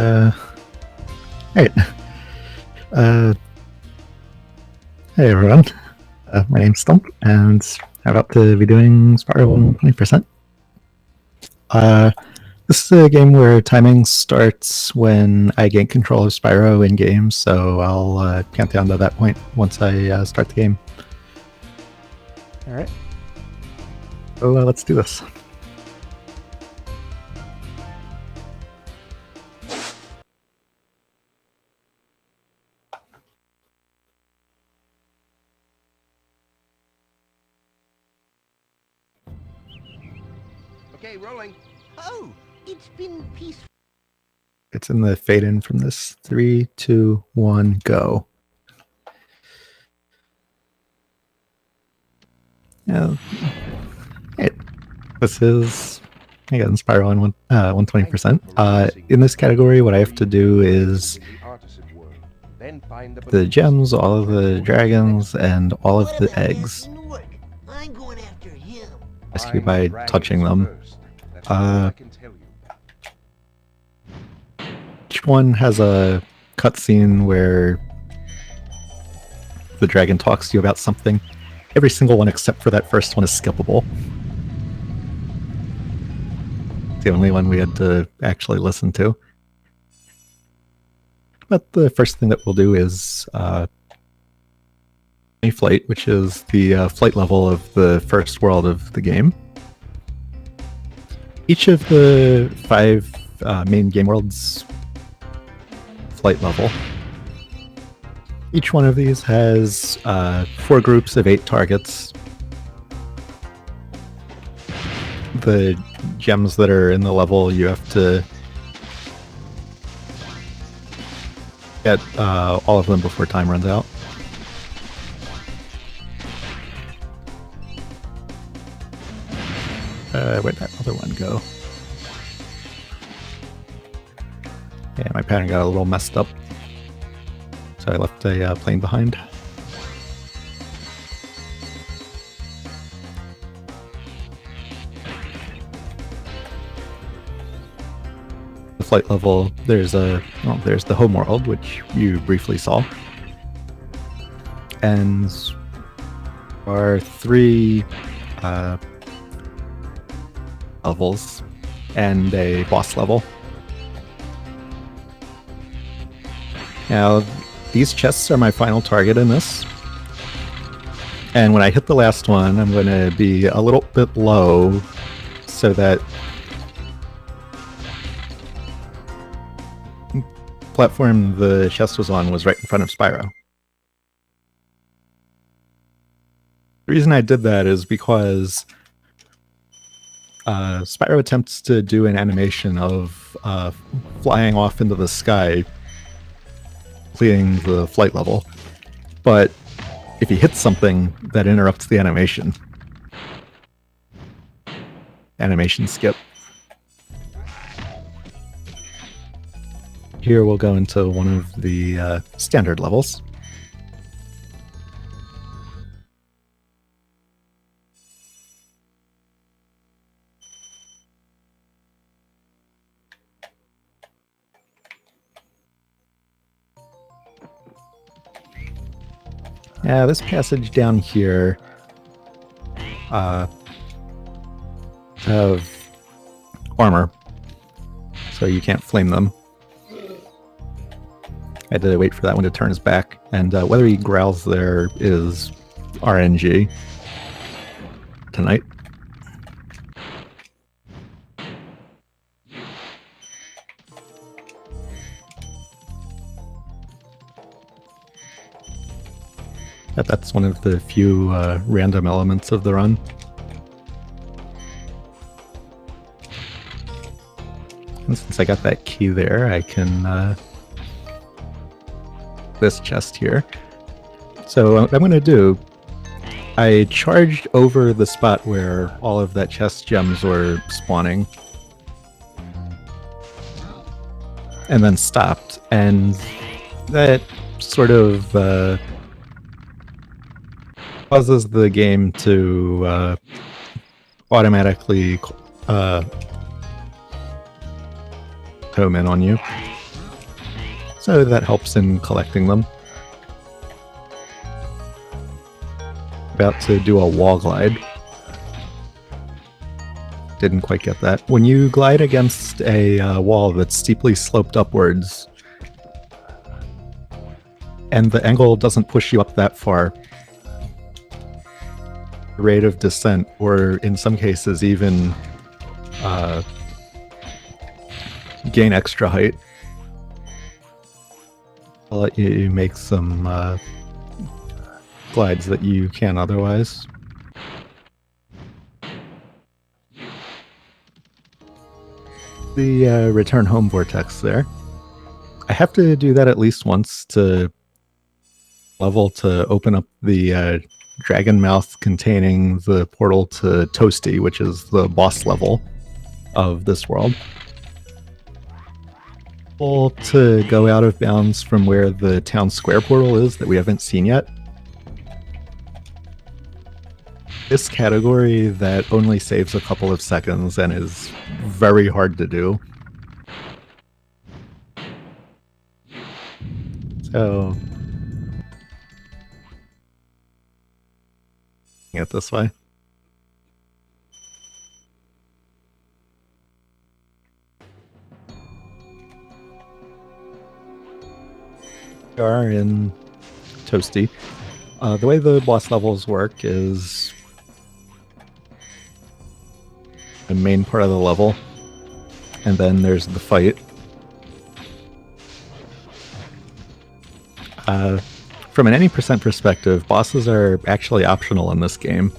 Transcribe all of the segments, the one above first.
Uh, right. Uh, hey everyone. My name's Stump, and I'm about to be doing Spyro 120%. This is a game where timing starts when I gain control of Spyro in game, so I'll count down to that point once I start the game. Alright. So let's do this. Okay, rolling. Oh, it's been peaceful. It's in the fade in from this. 3, 2, 1, go. Yeah. This is again Spyro on 120%. In this category, what I have to do is the gems, all of the dragons, and all of the eggs. Rescue by touching them. Each one has a cutscene where the dragon talks to you about something. Every single one except for that first one is skippable. It's the only one we had to actually listen to. But the first thing that we'll do is flight, which is the flight level of the first world of the game. Each of the 5 main game worlds flight level. Each one of these has 4 groups of 8 targets. The gems that are in the level, you have to get all of them before time runs out. Where'd that other one go? Yeah, my pattern got a little messed up, so I left a plane behind. The flight level, there's the home world, which you briefly saw, and there are 3 levels and a boss level. Now, these chests are my final target in this. And when I hit the last one, I'm going to be a little bit low so that platform the chest was on was right in front of Spyro. The reason I did that is because Spyro attempts to do an animation of flying off into the sky, completing the flight level, but if he hits something, that interrupts the animation. Animation skip. Here we'll go into one of the standard levels. Yeah, this passage down here have armor, so you can't flame them. I had to wait for that one to turn his back, and whether he growls there is RNG tonight. That's one of the few random elements of the run. And since I got that key there, I can this chest here. So what I'm going to do, I charged over the spot where all of that chest gems were spawning, and then stopped, and that sort of causes the game to automatically home in on you. So that helps in collecting them. About to do a wall glide. Didn't quite get that. When you glide against a wall that's steeply sloped upwards, and the angle doesn't push you up that far, the rate of descent, or in some cases even gain extra height. I'll let you make some glides that you can otherwise. The return home vortex there. I have to do that at least once to level to open up the dragon mouth containing the portal to Toasty, which is the boss level of this world. To go out of bounds from where the town square portal is that we haven't seen yet. This category that only saves a couple of seconds and is very hard to do. So, get this way. We are in Toasty. The way the boss levels work is the main part of the level, and then there's the fight. From an any percent perspective, bosses are actually optional in this game.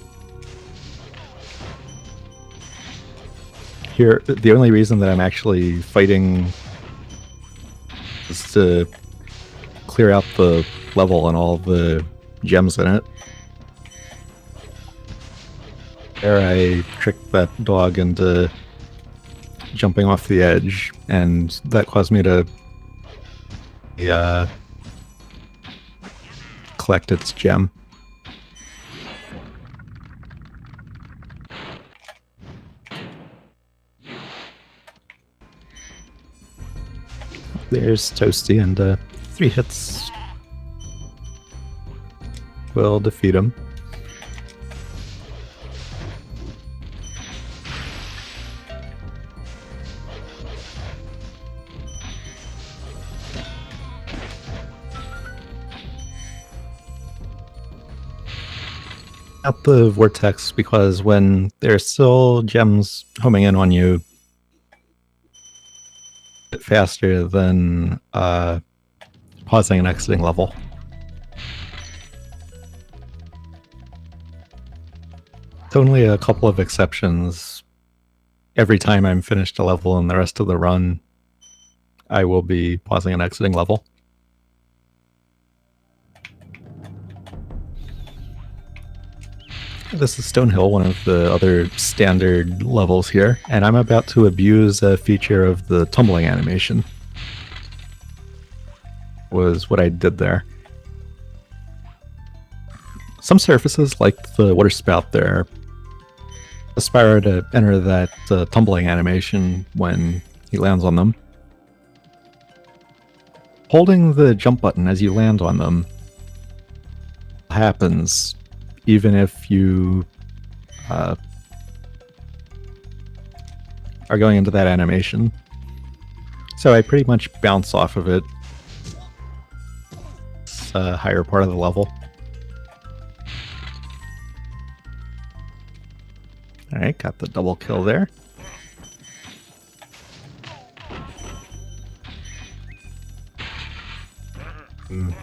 Here, the only reason that I'm actually fighting is to clear out the level and all the gems in it. There I tricked that dog into jumping off the edge, and that caused me to collect its gem. There's Toasty, and 3 hits will defeat him. Out the vortex, because when there's still gems homing in on you a bit faster than pausing and exiting level. It's only a couple of exceptions. Every time I'm finished a level in the rest of the run, I will be pausing and exiting level. This is Stonehill, one of the other standard levels here, and I'm about to abuse a feature of the tumbling animation. Was what I did there. Some surfaces, like the water spout there, aspire to enter that tumbling animation when he lands on them. Holding the jump button as you land on them happens even if you are going into that animation. So I pretty much bounce off of it. It's a higher part of the level. Alright, got the double kill there.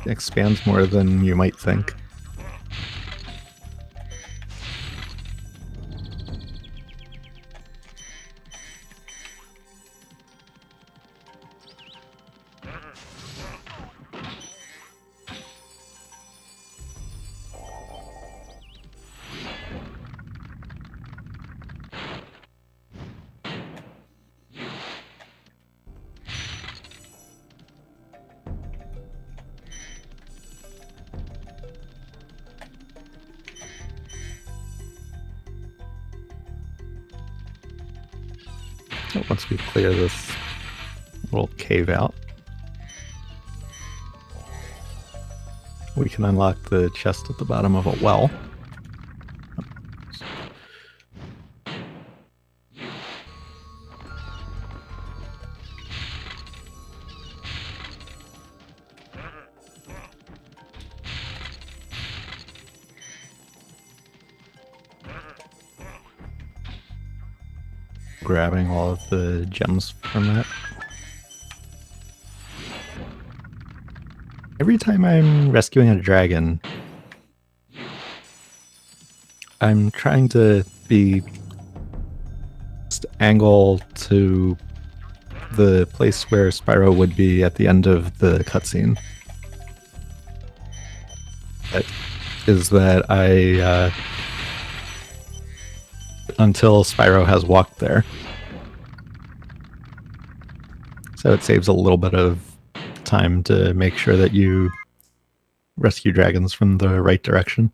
Expands more than you might think. Once we clear this little cave out. we can unlock the chest at the bottom of a well. Grabbing all of the gems from that. Every time I'm rescuing a dragon, I'm trying to be angle to the place where Spyro would be at the end of the cutscene. That is that I until Spyro has walked there. So it saves a little bit of time to make sure that you rescue dragons from the right direction.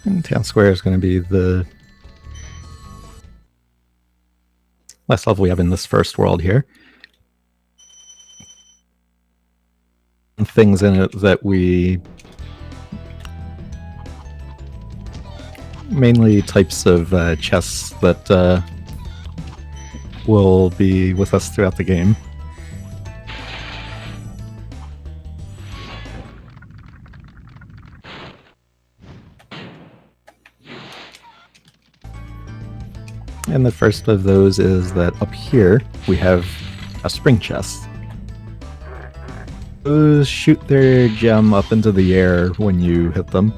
And Town Square is going to be the last level we have in this first world here. Things in it that we... mainly types of chests that will be with us throughout the game. And the first of those is that up here we have a spring chest. Those shoot their gem up into the air when you hit them.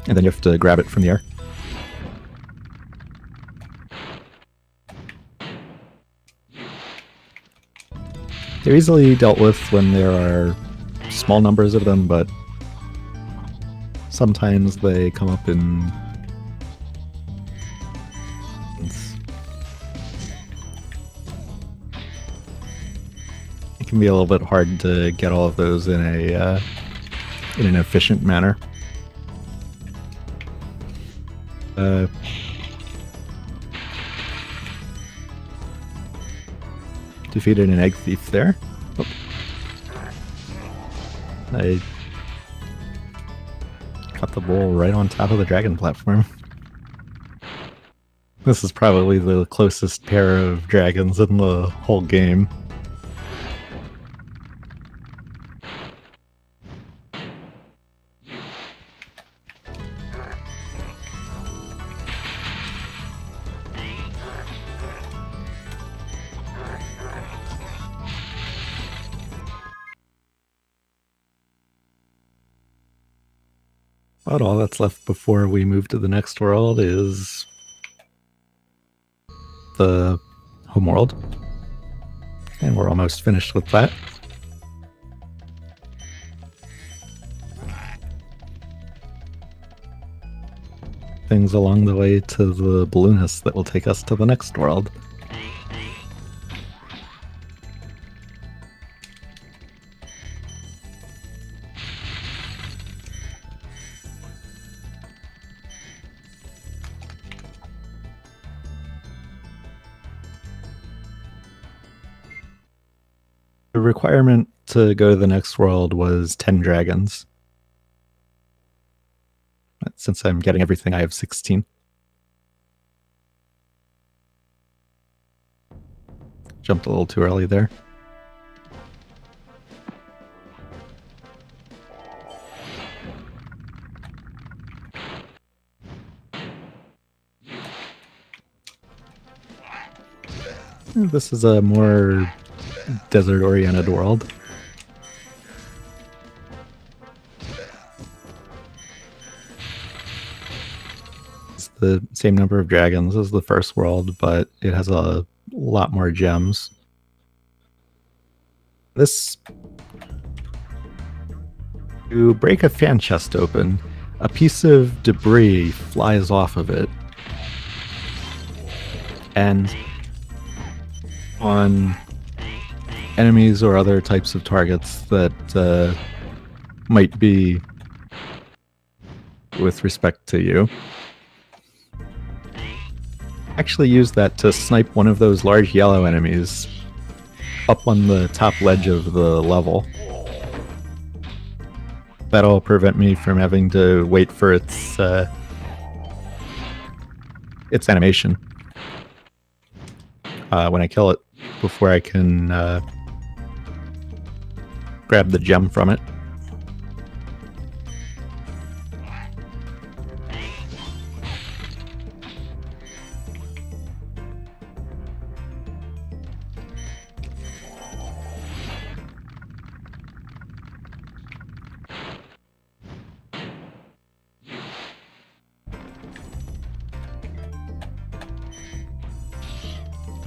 And then you have to grab it from the air. They're easily dealt with when there are small numbers of them, but sometimes they come up in... It can be a little bit hard to get all of those in an efficient manner. Defeated an egg thief there. Oh. I got the bull right on top of the dragon platform. This is probably the closest pair of dragons in the whole game. But all that's left before we move to the next world is the home world. And we're almost finished with that. Things along the way to the balloonist that will take us to the next world. The requirement to go to the next world was 10 dragons. But since I'm getting everything, I have 16. Jumped a little too early there. This is a more desert-oriented world. the same number of dragons as the first world, but it has a lot more gems. This... To break a fan chest open, a piece of debris flies off of it. And on enemies or other types of targets that might be with respect to you, actually use that to snipe one of those large yellow enemies up on the top ledge of the level. That'll prevent me from having to wait for its animation when I kill it, before I can grab the gem from it.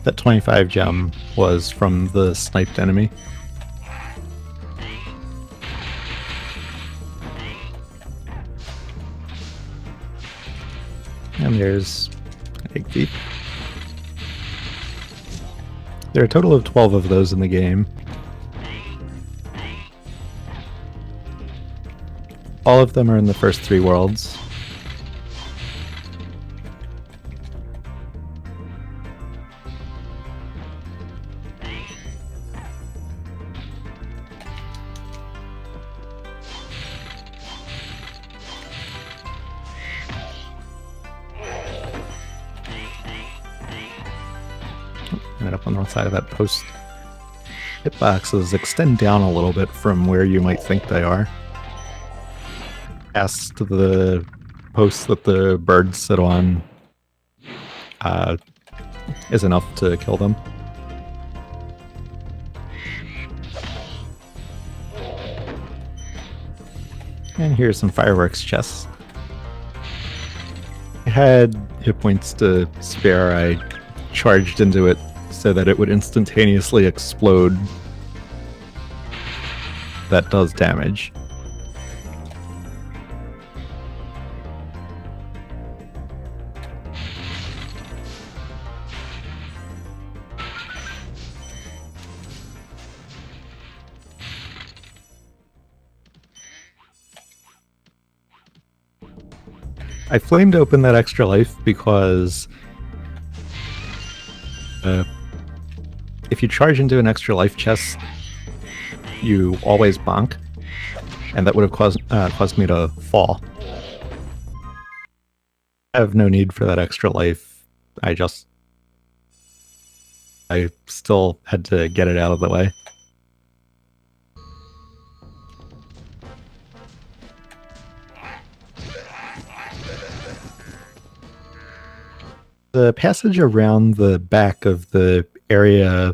That 25 gem was from the sniped enemy. And there's Egg Thief. There are a total of 12 of those in the game. All of them are in the first 3 worlds. And up on the side of that post. Hitboxes extend down a little bit from where you might think they are. Past the posts that the birds sit on is enough to kill them. And here's some fireworks chests. I had hit points to spare. I charged into it so that it would instantaneously explode. That does damage. I flamed open that extra life because if you charge into an extra life chest, you always bonk, and that would have caused me to fall. I have no need for that extra life. I still had to get it out of the way. The passage around the back of the area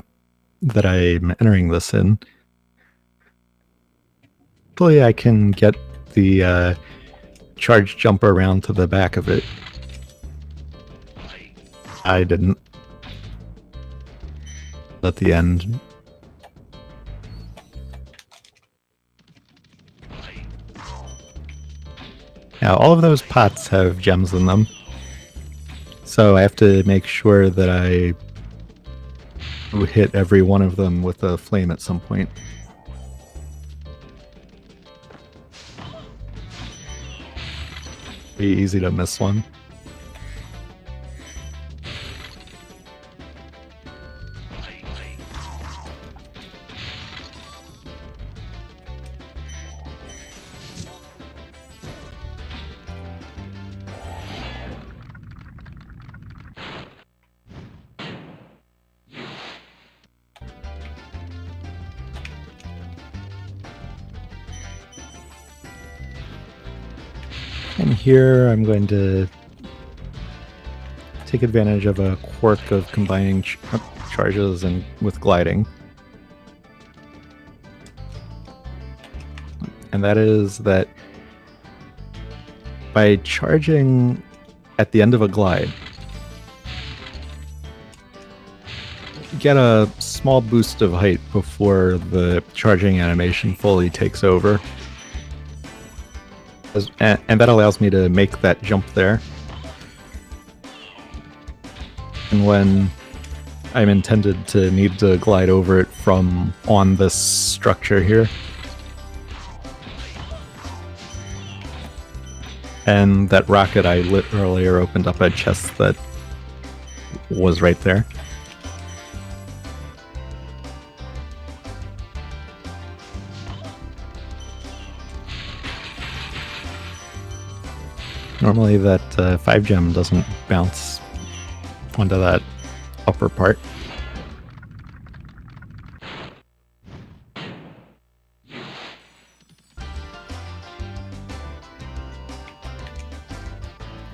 that I'm entering this in, hopefully I can get the charge jump around to the back of it. I didn't. At the end. Now, all of those pots have gems in them. So I have to make sure that I hit every one of them with a flame at some point. Be easy to miss one. And here I'm going to take advantage of a quirk of combining charges and with gliding. And that is that by charging at the end of a glide, get a small boost of height before the charging animation fully takes over. And that allows me to make that jump there. And when I'm intended to need to glide over it from on this structure here. And that rocket I lit earlier opened up a chest that was right there. Normally that 5 gem doesn't bounce onto that upper part.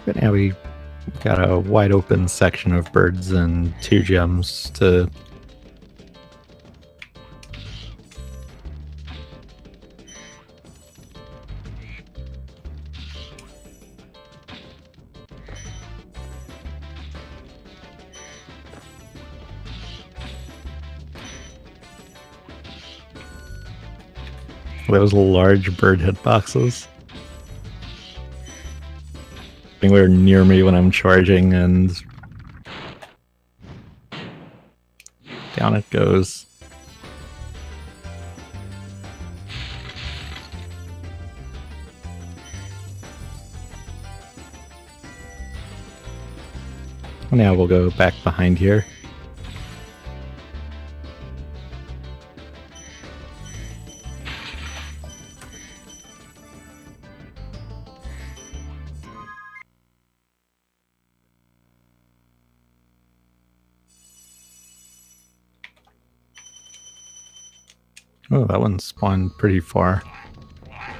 But now we got a wide open section of birds and 2 gems to those large bird hitboxes. Anywhere near me when I'm charging, and down it goes. Now we'll go back behind here. Oh, that one spawned pretty far. I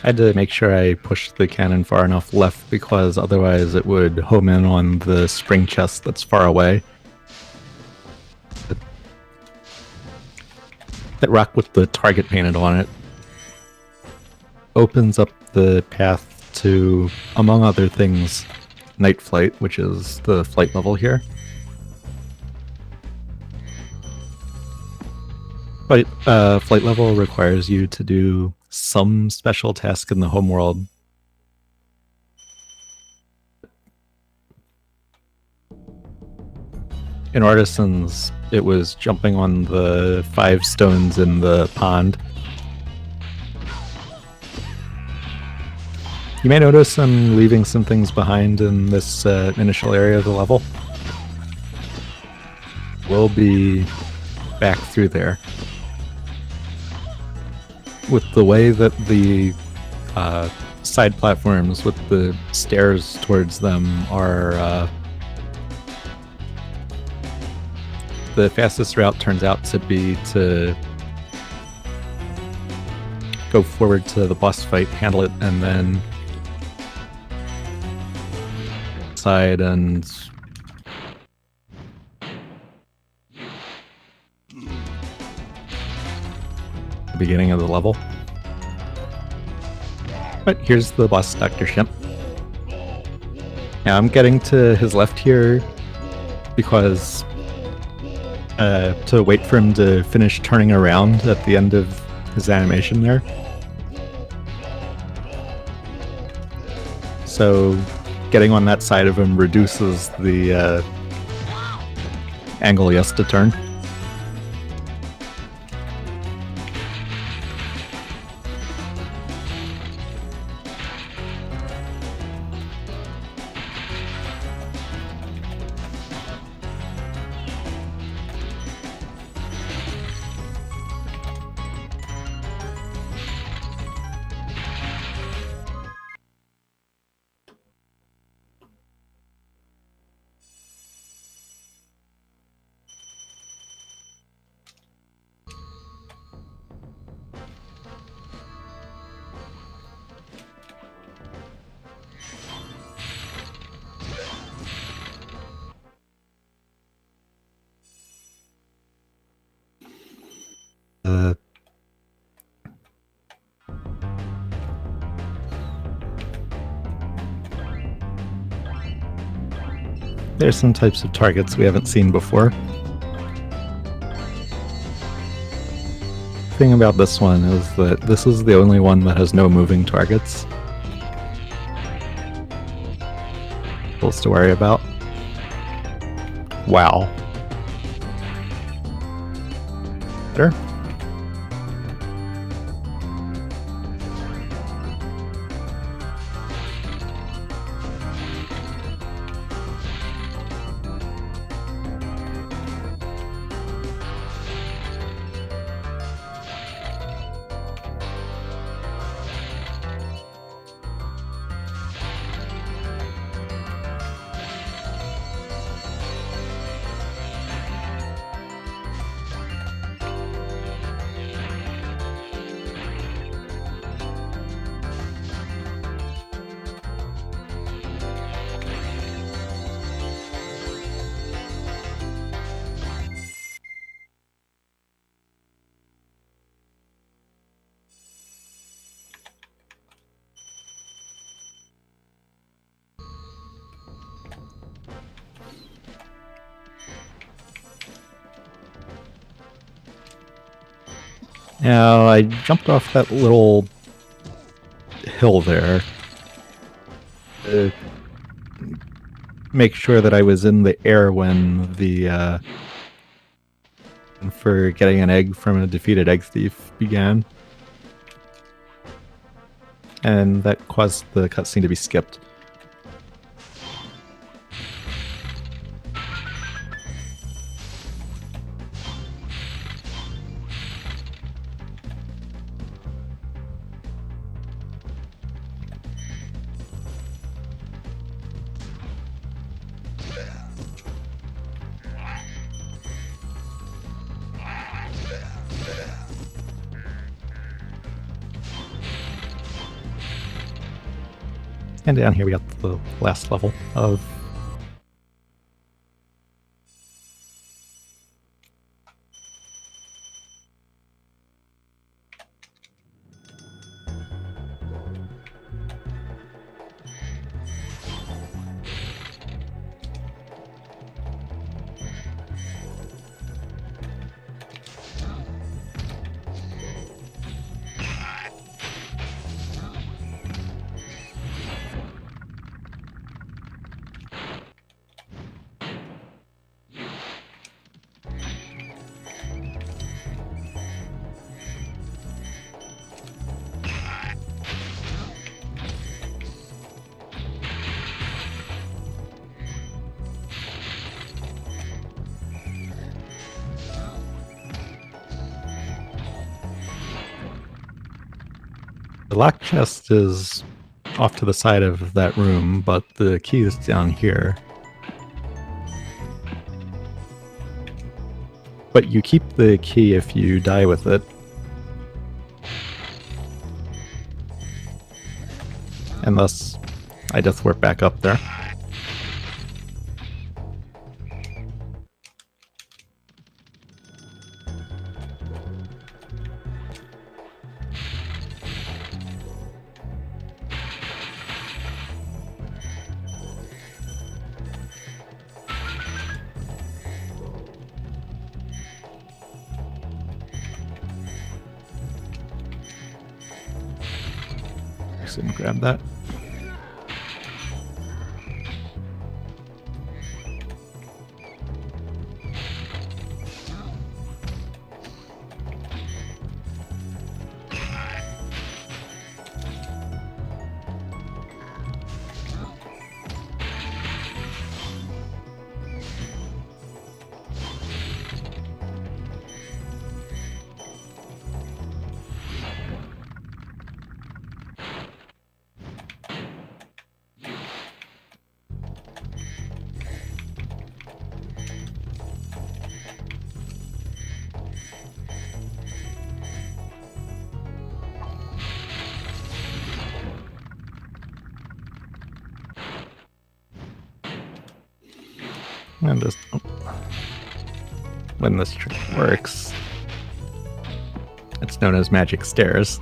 had to make sure I pushed the cannon far enough left because otherwise it would home in on the spring chest that's far away. That rock with the target painted on it opens up the path to, among other things, Night Flight, which is the flight level here. But flight level requires you to do some special task in the homeworld. In Artisans, it was jumping on the 5 stones in the pond. You may notice I'm leaving some things behind in this initial area of the level. We'll be back through there. With the way that the side platforms with the stairs towards them are, the fastest route turns out to be to go forward to the boss fight, handle it, and then side and the beginning of the level. But here's the boss, Dr. Shimp. Now I'm getting to his left here because to wait for him to finish turning around at the end of his animation there. So getting on that side of him reduces the angle he has to turn. There's some types of targets we haven't seen before. The thing about this one is that this is the only one that has no moving targets. Supposed to worry about. Wow. Better? Now, I jumped off that little hill there to make sure that I was in the air when the for getting an egg from a defeated egg thief began. And that caused the cutscene to be skipped. And down here we got the last level of... The lock chest is off to the side of that room, but the key is down here. But you keep the key if you die with it. And thus, I just warp back up there. And grab that. And this, when this trick works, it's known as magic stairs.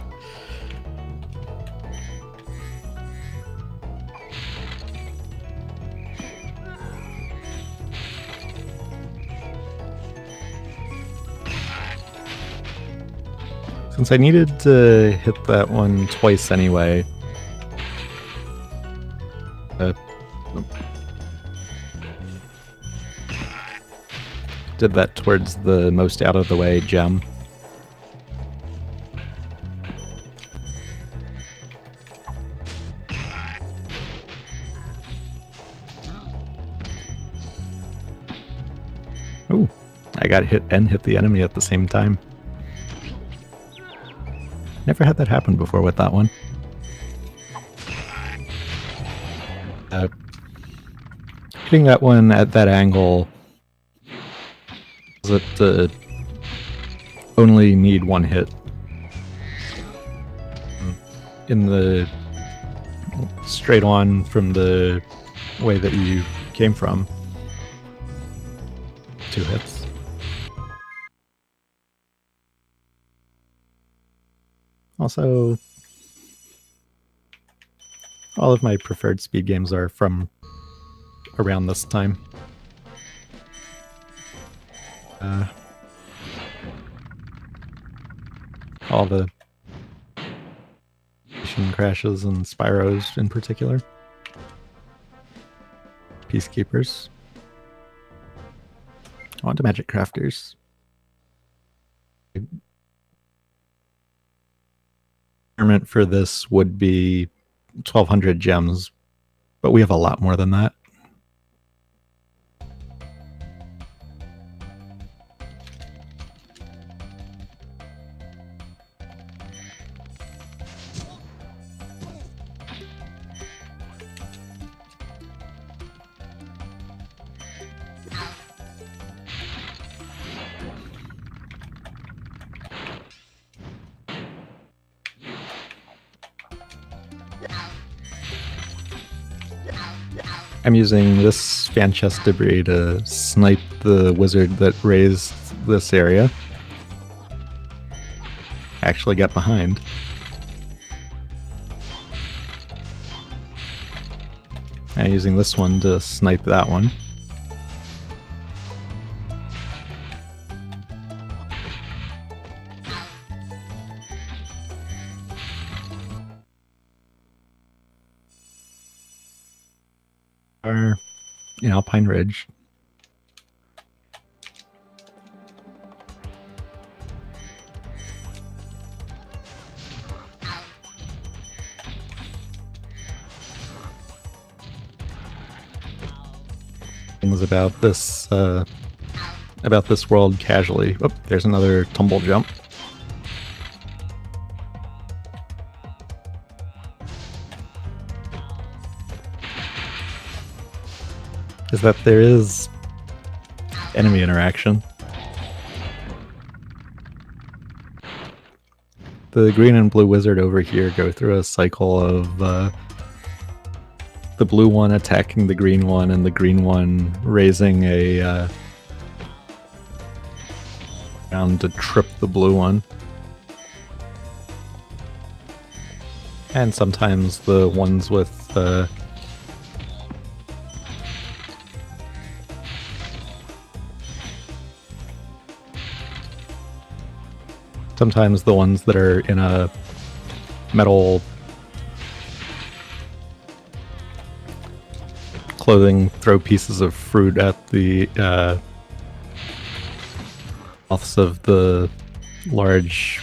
Since I needed to hit that one twice anyway, did that towards the most out of the way gem. Ooh, I got hit and hit the enemy at the same time. Never had that happen before with that one. Hitting that one at that angle that only need one hit. In the straight on from the way that you came from. 2 hits. Also, all of my preferred speed games are from around this time. All the Mission Crashes and Spyros in particular. Peacekeepers. On to Magic Crafters. Requirement for this would be 1,200 gems, but we have a lot more than that. I'm using this fan chest debris to snipe the wizard that raised this area. Actually got behind. And using this one to snipe that one. Are in Alpine Ridge. Things about this world casually. Oh, there's another tumble jump. Is that there is enemy interaction. The green and blue wizard over here go through a cycle of the blue one attacking the green one and the green one raising a round to trip the blue one. And sometimes the ones with sometimes the ones that are in a metal clothing throw pieces of fruit at the mouths of the large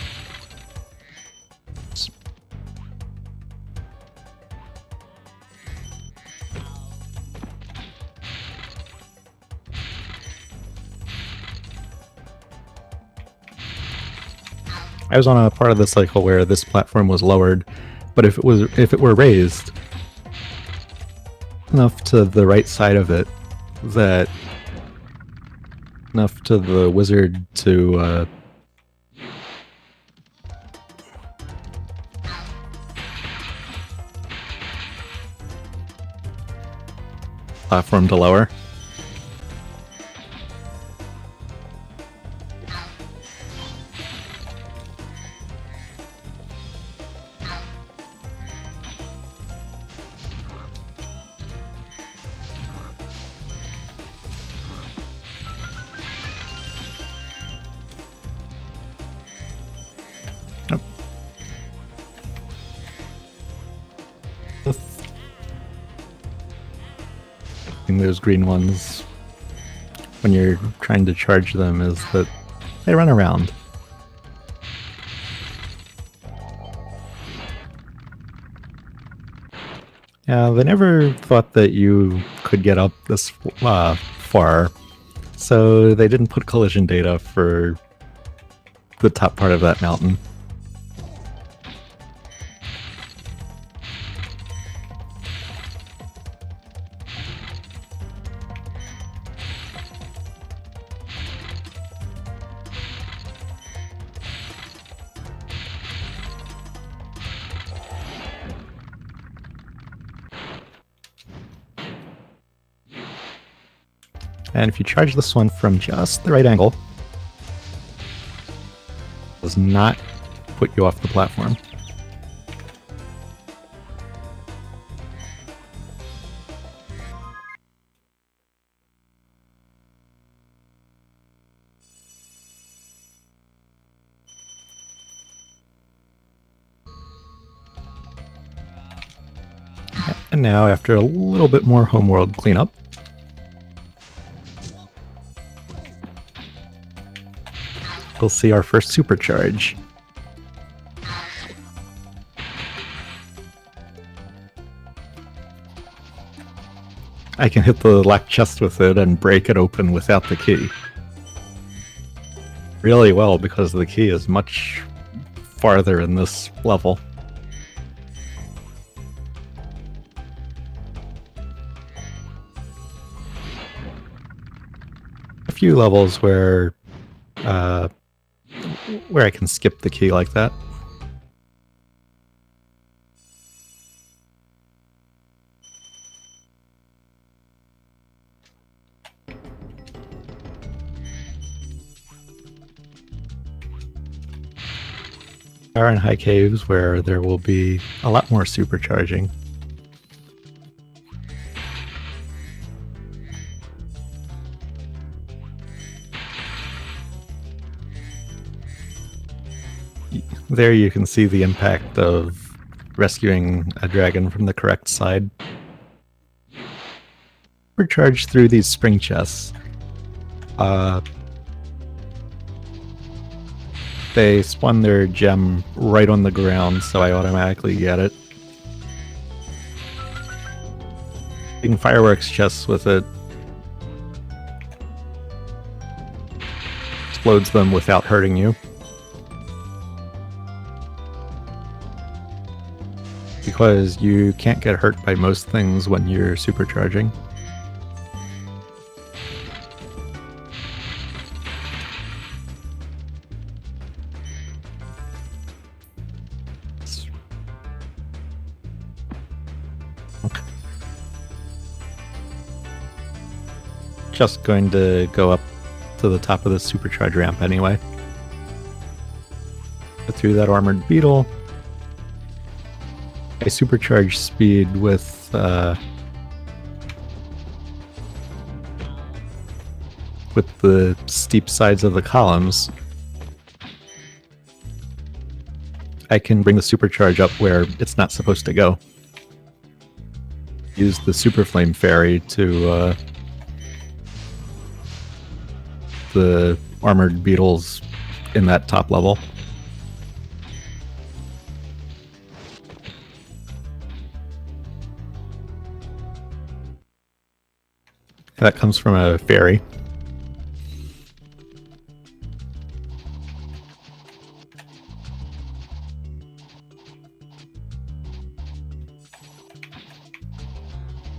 I was on a part of the cycle where this platform was lowered, but if it were raised enough to the right side of it, that enough to the wizard to platform to lower. using those green ones when you're trying to charge them is that they run around. Yeah, they never thought that you could get up this far, so they didn't put collision data for the top part of that mountain. And if you charge this one from just the right angle, it does not put you off the platform. And now, after a little bit more homeworld cleanup, we'll see our first supercharge. I can hit the locked chest with it and break it open without the key. Really well, because the key is much farther in this level. A few levels where I can skip the key like that. There are in high caves where there will be a lot more supercharging. There you can see the impact of rescuing a dragon from the correct side. Supercharged through these spring chests. They spawn their gem right on the ground, so I automatically get it. Shooting fireworks chests with it explodes them without hurting you. Because you can't get hurt by most things when you're supercharging. Okay. Just going to go up to the top of the supercharge ramp anyway. Go through that armored beetle. I supercharge speed with the steep sides of the columns. I can bring the supercharge up where it's not supposed to go. Use the super flame fairy to the armored beetles in that top level. That comes from a fairy.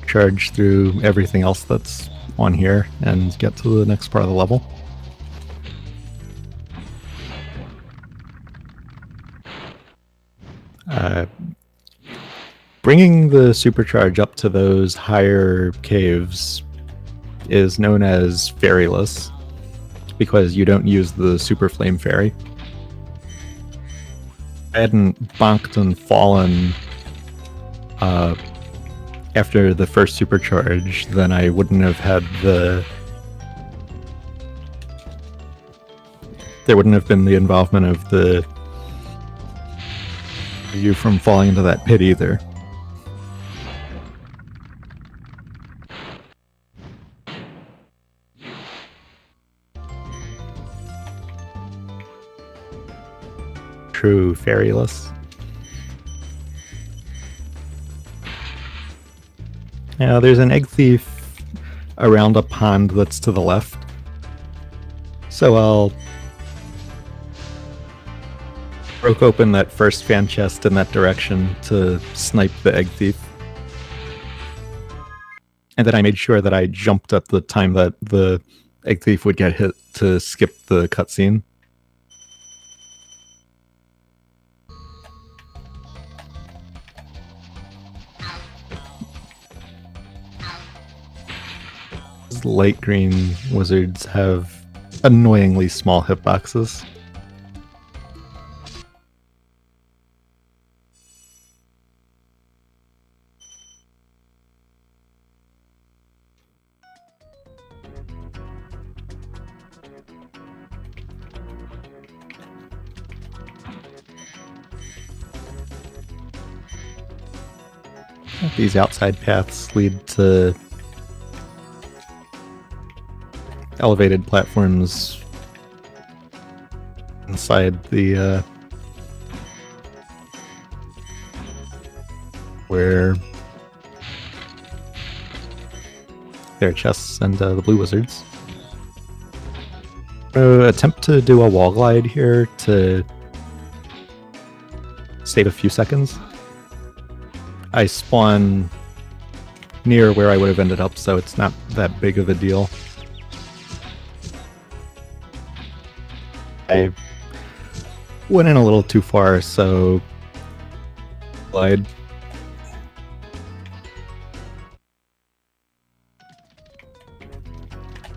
Charge through everything else that's on here and get to the next part of the level. Bringing the supercharge up to those higher caves is known as fairyless because you don't use the super flame fairy. If I hadn't bonked and fallen after the first supercharge, then I wouldn't have had there wouldn't have been the involvement of you from falling into that pit either. true fairyless. Now, there's an egg thief around a pond that's to the left. So I'll broke open that first fan chest in that direction to snipe the egg thief. And then I made sure that I jumped at the time that the egg thief would get hit to skip the cutscene. Light green wizards have annoyingly small hitboxes. These outside paths lead to elevated platforms inside the where there are chests and the blue wizards. Attempt to do a wall glide here to save a few seconds. I spawn near where I would have ended up, so it's not that big of a deal. I went in a little too far, so glide.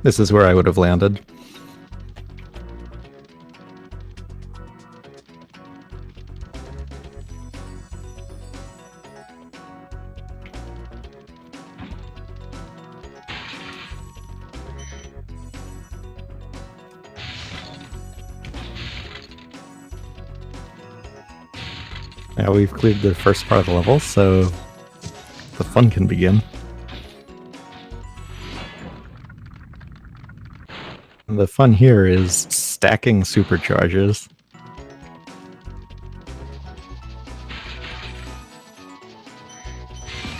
This is where I would have landed. Now we've cleared the first part of the level, so the fun can begin. And the fun here is stacking supercharges.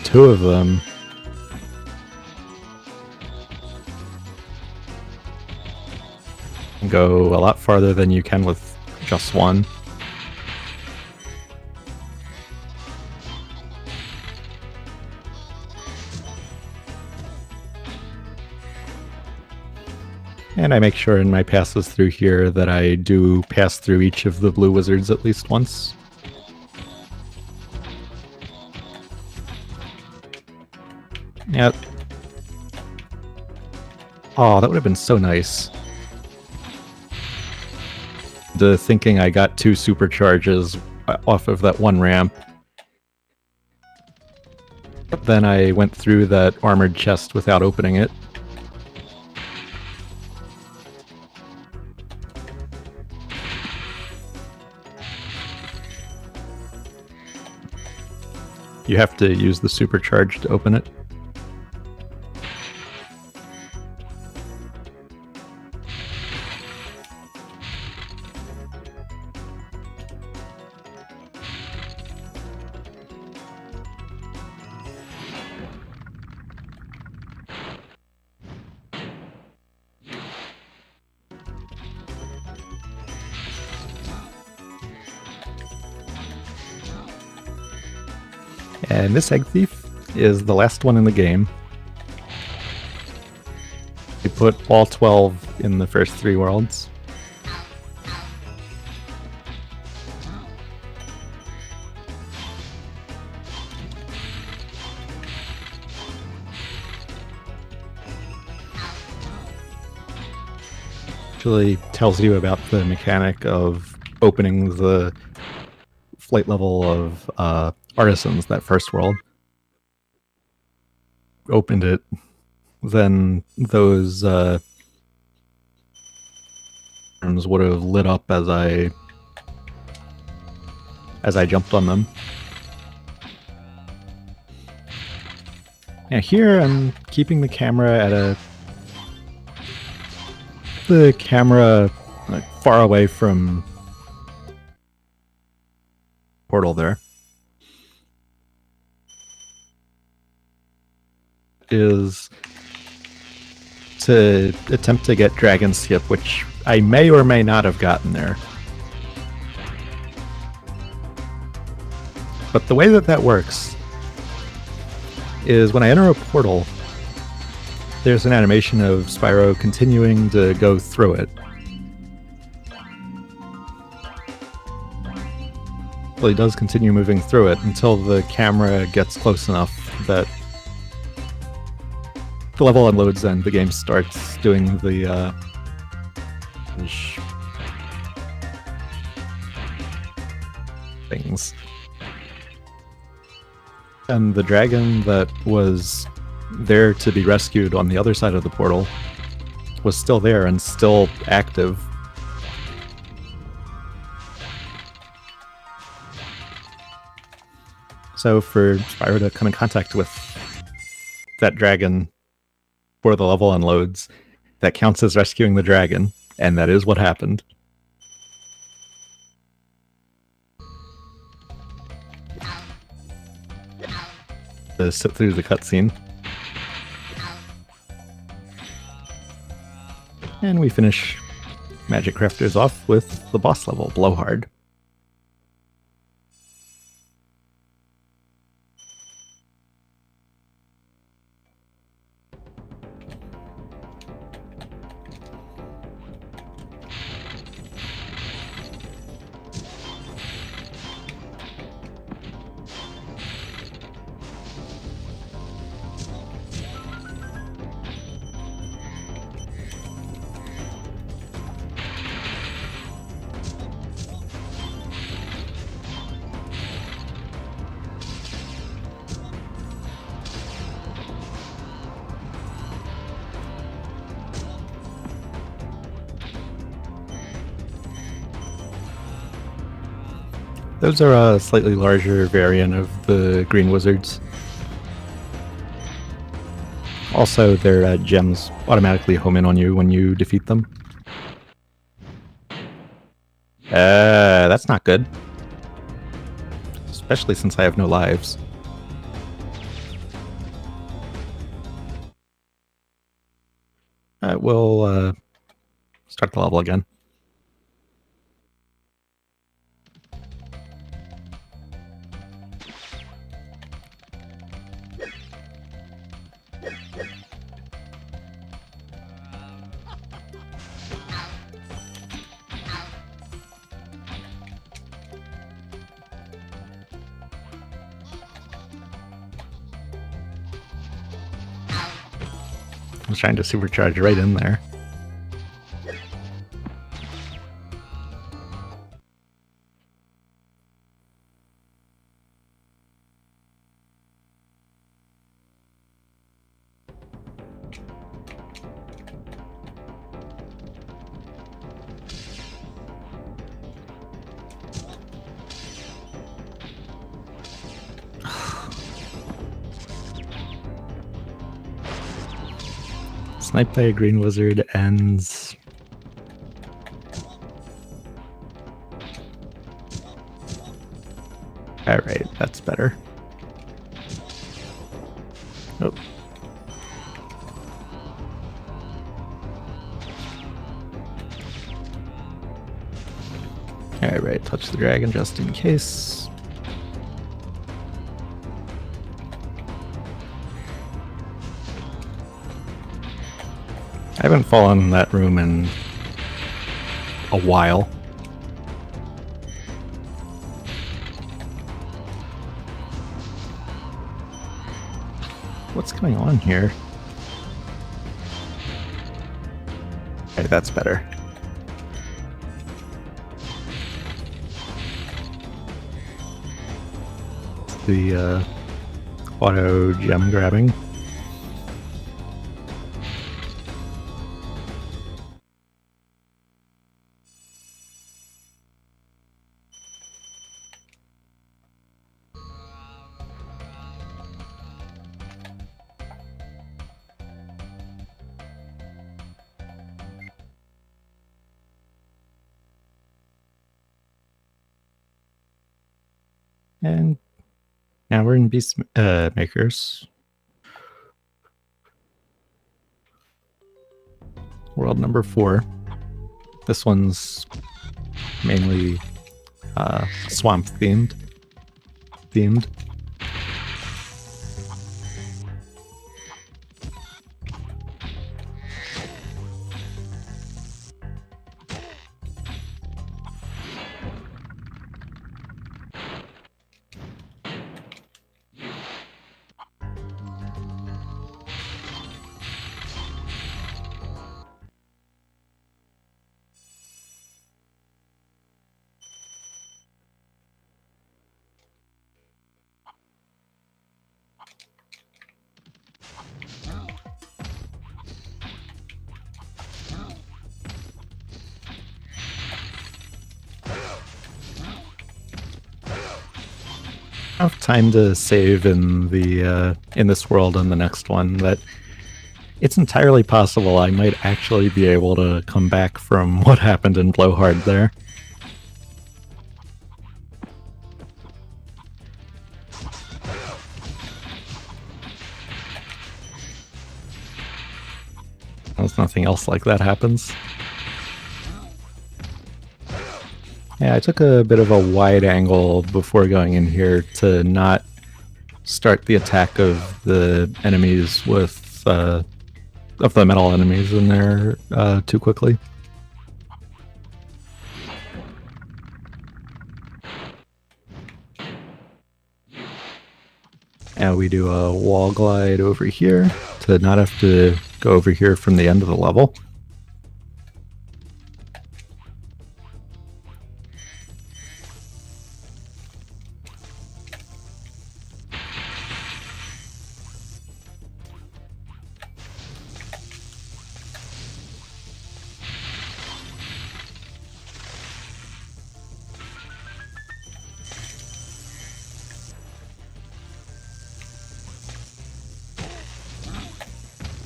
Two of them. Go a lot farther than you can with just one. And I make sure in my passes through here that I do pass through each of the blue wizards at least once. Yep. Oh, that would have been so nice. The thinking I got 2 supercharges off of that one ramp. Then I went through that armored chest without opening it. You have to use the supercharge to open it. And this egg thief is the last one in the game. We put all 12 in the first 3 worlds. Actually tells you about the mechanic of opening the flight level of Artisans, that first world. Opened it, then those rooms would have lit up as I jumped on them. Now here I'm keeping the camera at the camera like far away from portal there is to attempt to get Dragon Skip, which I may or may not have gotten there. But the way that works is when I enter a portal, there's an animation of Spyro continuing to go through it. Well, he does continue moving through it until the camera gets close enough that the level unloads and the game starts doing the things. And the dragon that was there to be rescued on the other side of the portal was still there and still active. So for Spyro to come in contact with that dragon before the level unloads, that counts as rescuing the dragon, and that is what happened. To sit through the cutscene. And we finish Magic Crafters off with the boss level, Blowhard. Those are a slightly larger variant of the green wizards. Also, their gems automatically home in on you when you defeat them. That's not good. Especially since I have no lives. We'll start the level again. I was trying to supercharge right in there. Sniped by a green wizard ends. Alright, that's better. Oh. Alright, touch the dragon just in case. I haven't fallen in that room in a while. What's going on here? Okay, that's better. The auto gem grabbing. And now we're in Beast Makers. World number 4. This one's mainly swamp themed. Enough time to save in the in this world and the next one that it's entirely possible I might actually be able to come back from what happened in Blowhard there. As nothing else like that happens. Yeah, I took a bit of a wide angle before going in here to not start the attack of the enemies with of the metal enemies in there too quickly. And we do a wall glide over here to not have to go over here from the end of the level.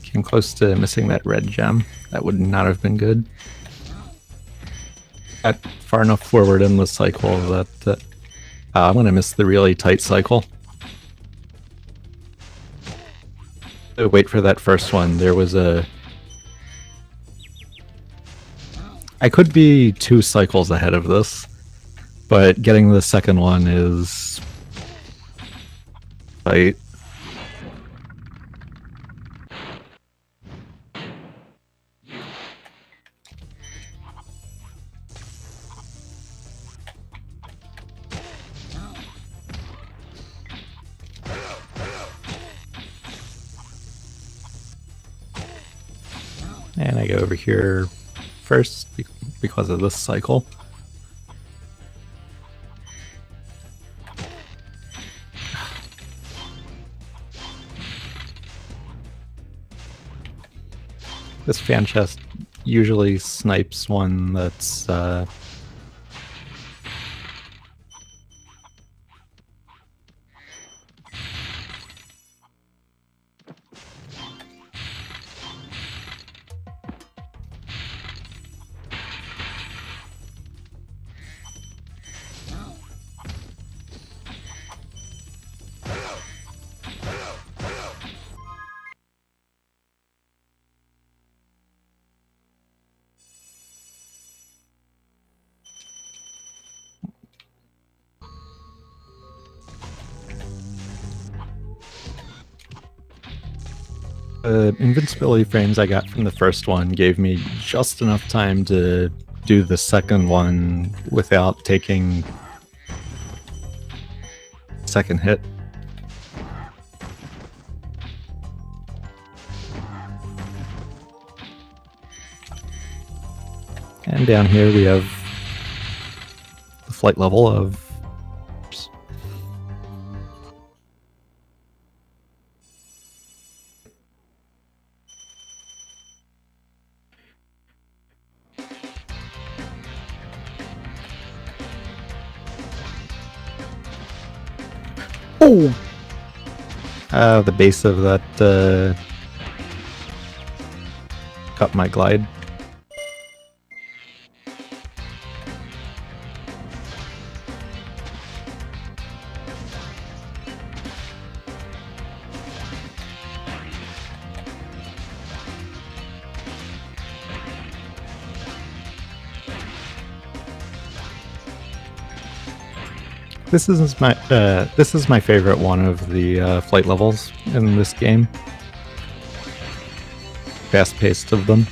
Came close to missing that red gem. That would not have been good. Got far enough forward in the cycle that I'm going to miss the really tight cycle. Wait for that first one. There was a... I could be 2 cycles ahead of this, but getting the second one is... tight. And I go over here first because of this cycle. This fan chest usually snipes one that's invincibility frames I got from the first one gave me just enough time to do the second one without taking second hit. And down here we have the flight level of the base of that cut my glide. This is my favorite one of the flight levels in this game. Fast-paced of them.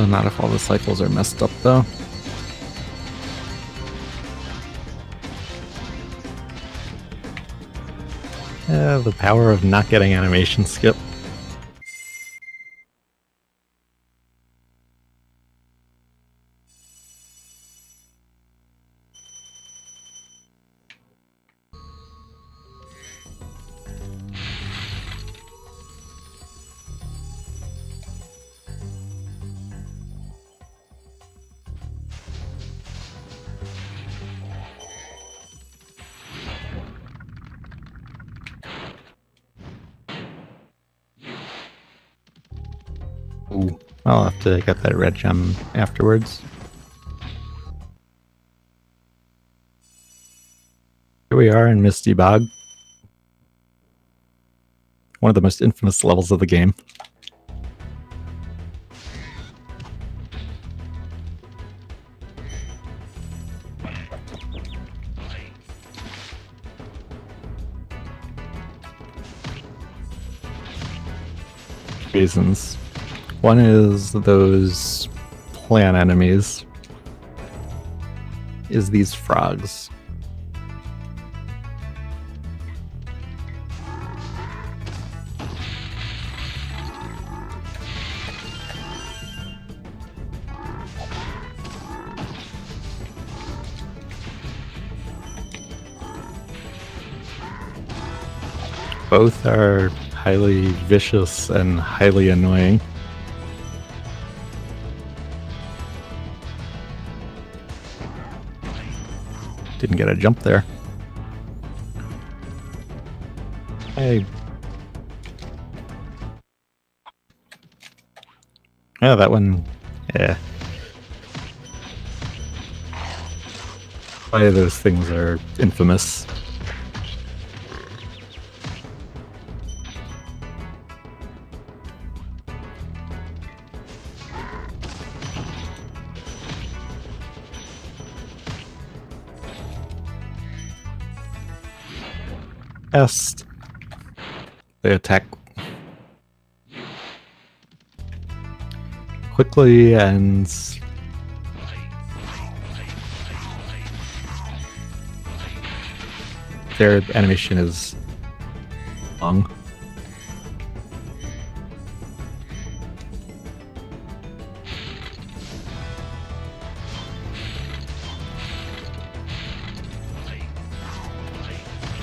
Not if all the cycles are messed up, though. The power of not getting animation skip. Ooh, I'll have to get that red gem afterwards. Here we are in Misty Bog. One of the most infamous levels of the game. Reasons. One is those plant enemies. Is these frogs. Both are highly vicious and highly annoying. Didn't get a jump there. Hey. Yeah, that one. Yeah. Why those things are infamous. Yes. They attack quickly and their animation is long.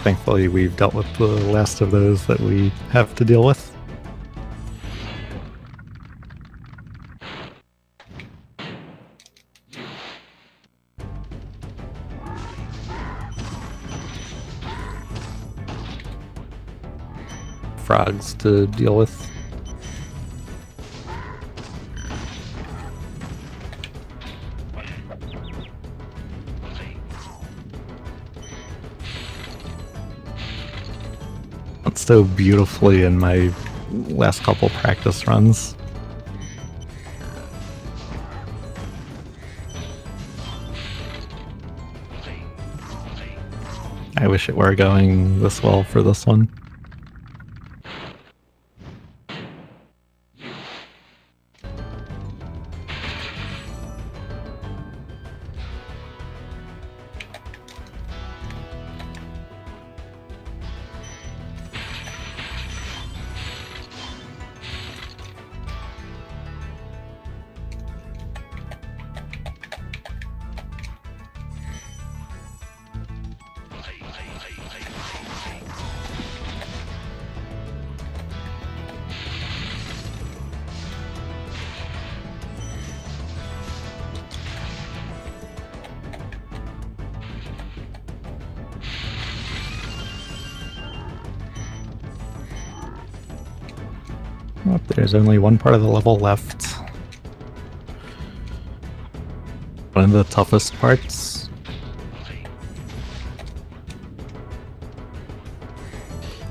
Thankfully, we've dealt with the last of those that we have to deal with. Frogs to deal with. So beautifully in my last couple practice runs. I wish it were going this well for this one. Oh, there's only one part of the level left. one of the toughest parts.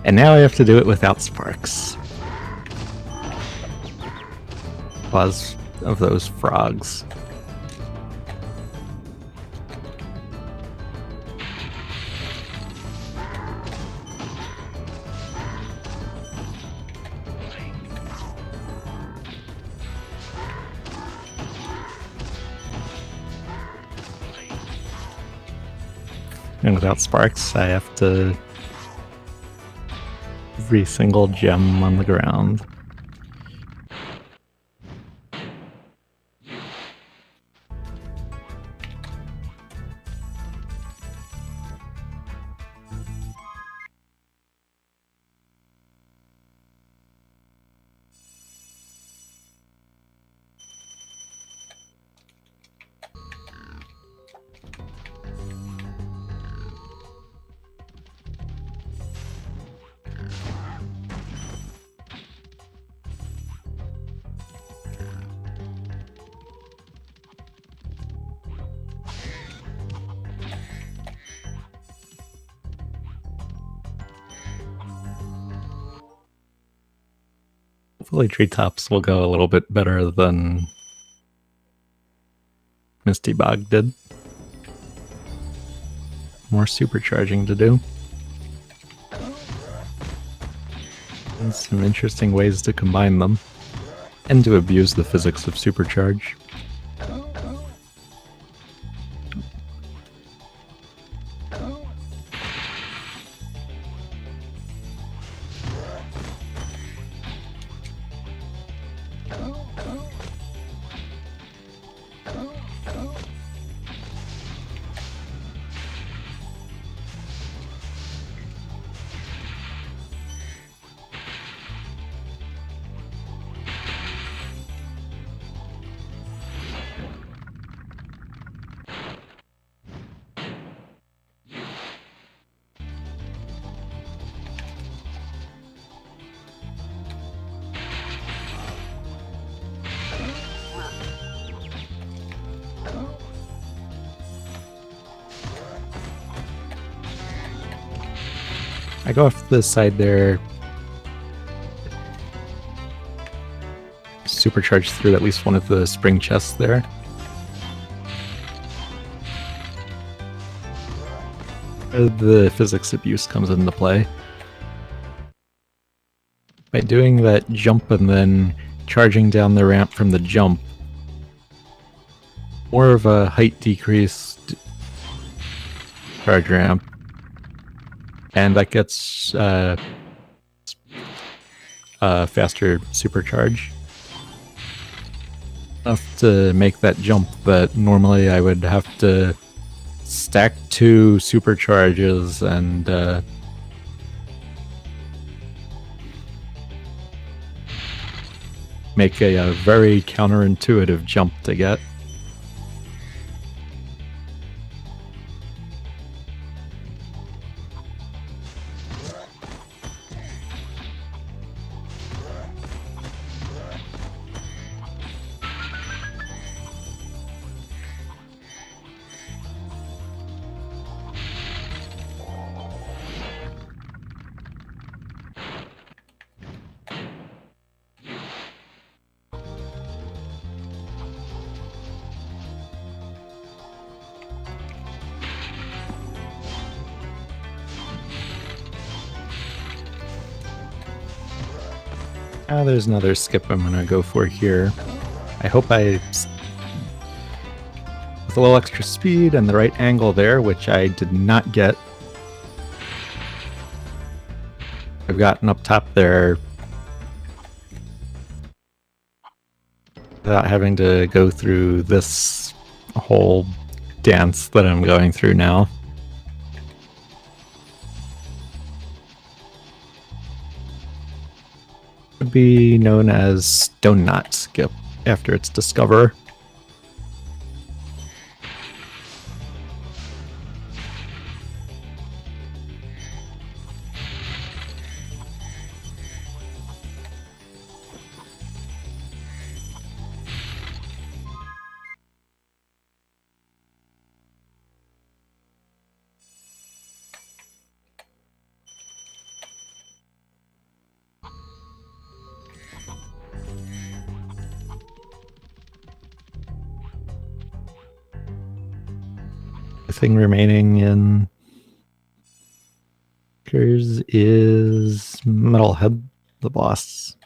And now I have to do it without sparks. Because of those frogs. And without sparks, I have to every single gem on the ground. Hopefully treetops will go a little bit better than Misty Bog did. More supercharging to do. And some interesting ways to combine them. And to abuse the physics of supercharge. I go off to the side there. Supercharge through at least one of the spring chests there. The physics abuse comes into play. By doing that jump and then charging down the ramp from the jump, more of a height decreased charge ramp, and that gets faster supercharge. Enough to make that jump that normally I would have to stack 2 supercharges and make a very counterintuitive jump to get. Now there's another skip I'm gonna go for here. I hope with a little extra speed and the right angle there, which I did not get. I've gotten up top there without having to go through this whole dance that I'm going through now. Would be known as Stone Knot Skip after its discoverer. thing remaining in Pickers is Metalhead, the boss.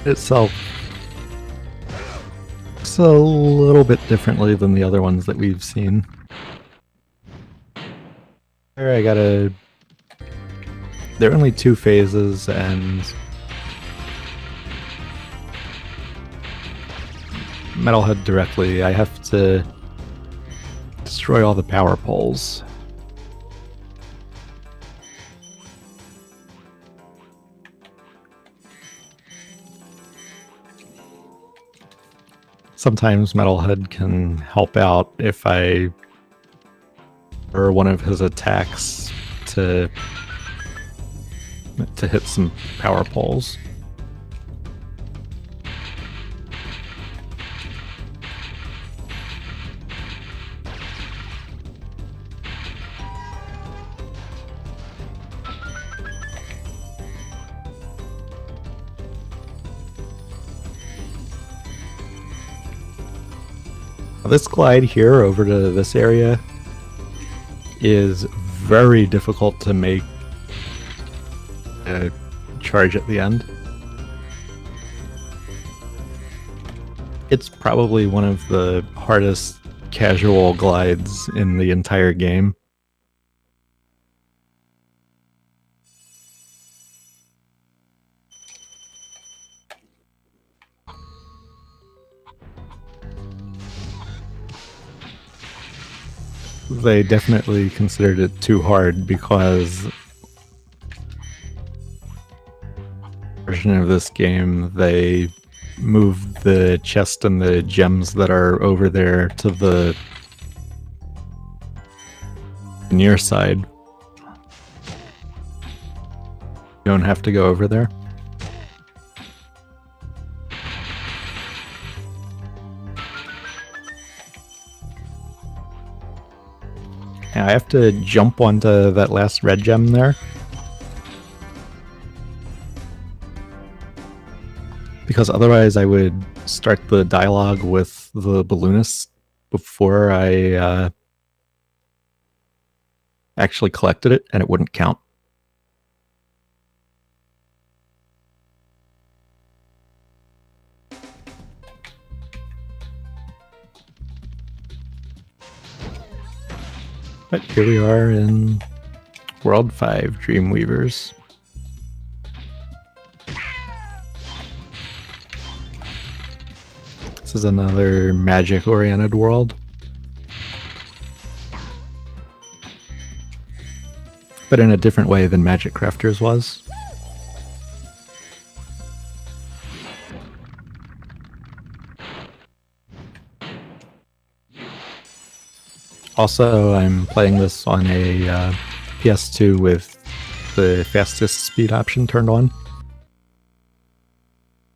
Itself it's a little bit differently than the other ones that we've seen. There I gotta... There are only 2 phases, and Metalhead directly, I have to destroy all the power poles. Sometimes Metalhead can help out if I or one of his attacks to hit some power poles. This glide here over to this area is very difficult to make a charge at the end. It's probably one of the hardest casual glides in the entire game. They definitely considered it too hard because version of this game they moved the chest and the gems that are over there to the near side. You don't have to go over there. Yeah, I have to jump onto that last red gem there. Because otherwise I would start the dialogue with the balloonist before I actually collected it, and it wouldn't count. But here we are in World 5 Dreamweavers. This is another magic-oriented world. But in a different way than Magic Crafters was. Also, I'm playing this on a PS2 with the fastest speed option turned on.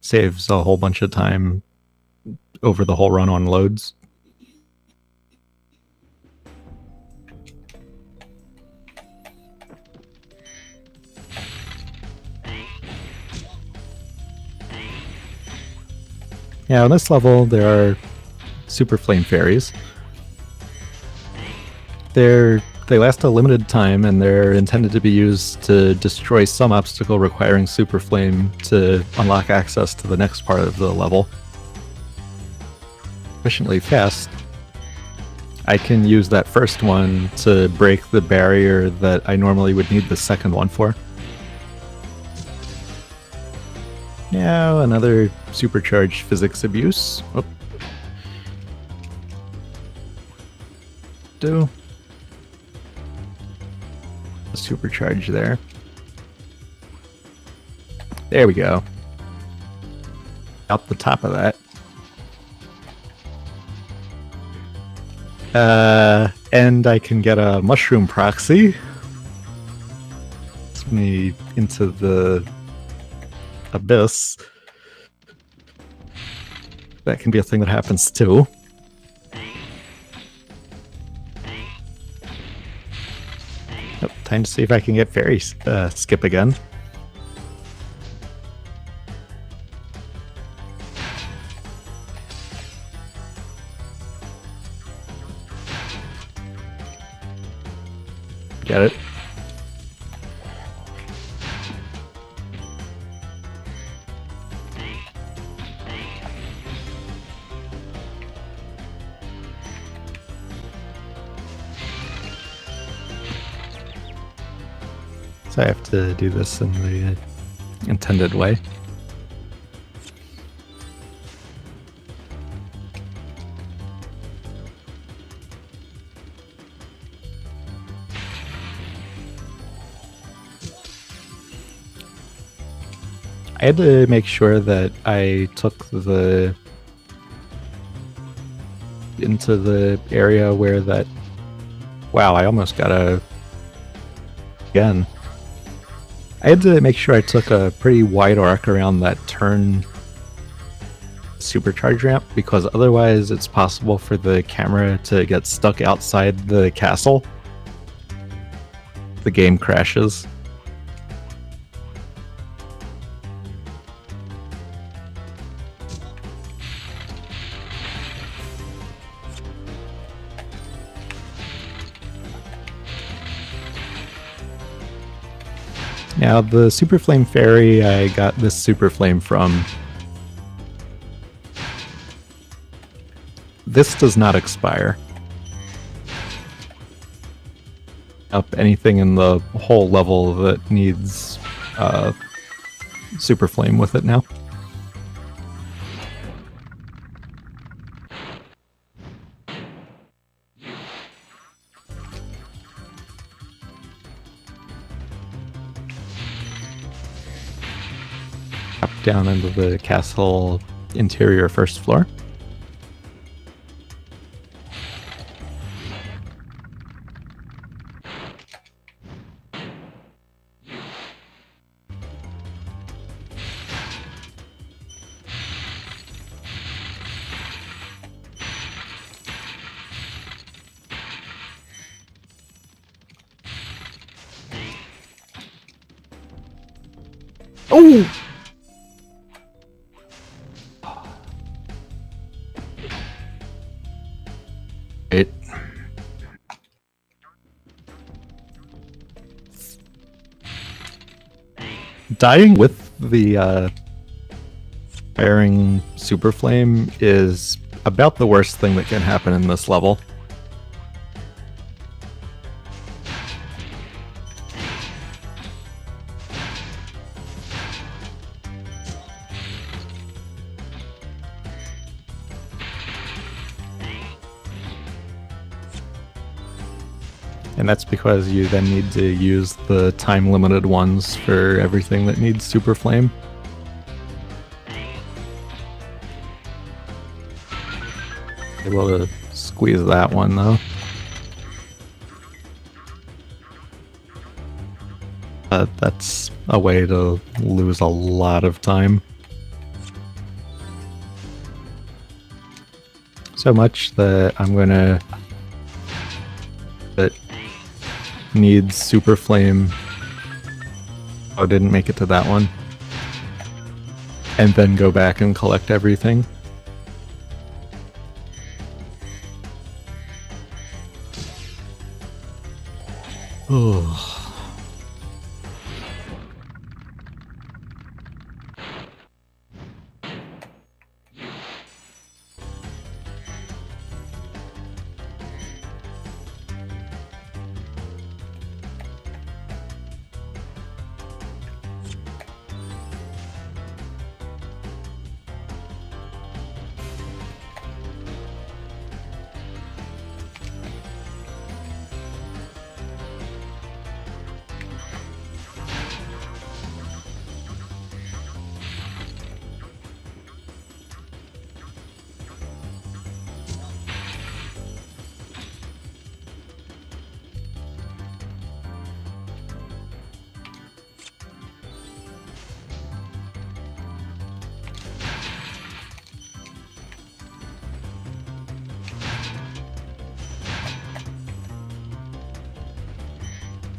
Saves a whole bunch of time over the whole run on loads. Now, in this level, there are super flame fairies. They last a limited time, and they're intended to be used to destroy some obstacle requiring super flame to unlock access to the next part of the level. Efficiently fast, I can use that first one to break the barrier that I normally would need the second one for. Now, another supercharged physics abuse. Oh. Do a supercharge there. There we go. Out the top of that. And I can get a mushroom proxy. It's me into the abyss. That can be a thing that happens too. Oh, time to see if I can get fairy skip again. Get it? So I have to do this in the intended way. I had to make sure that I took into the area where that... Wow, I almost got again. I had to make sure I took a pretty wide arc around that turn supercharge ramp, because otherwise it's possible for the camera to get stuck outside the castle. The game crashes. Now, the Super Flame Fairy, I got this Super Flame from. This does not expire. Up anything in the whole level that needs Super Flame with it now. Down into the castle interior first floor. Oh! Dying with the firing Super Flame is about the worst thing that can happen in this level. And that's because you then need to use the time-limited ones for everything that needs Super Flame. Able to squeeze that one, though. That's a way to lose a lot of time. So much that I'm gonna... That needs Super Flame. Oh, didn't make it to that one. And then go back and collect everything. Oh.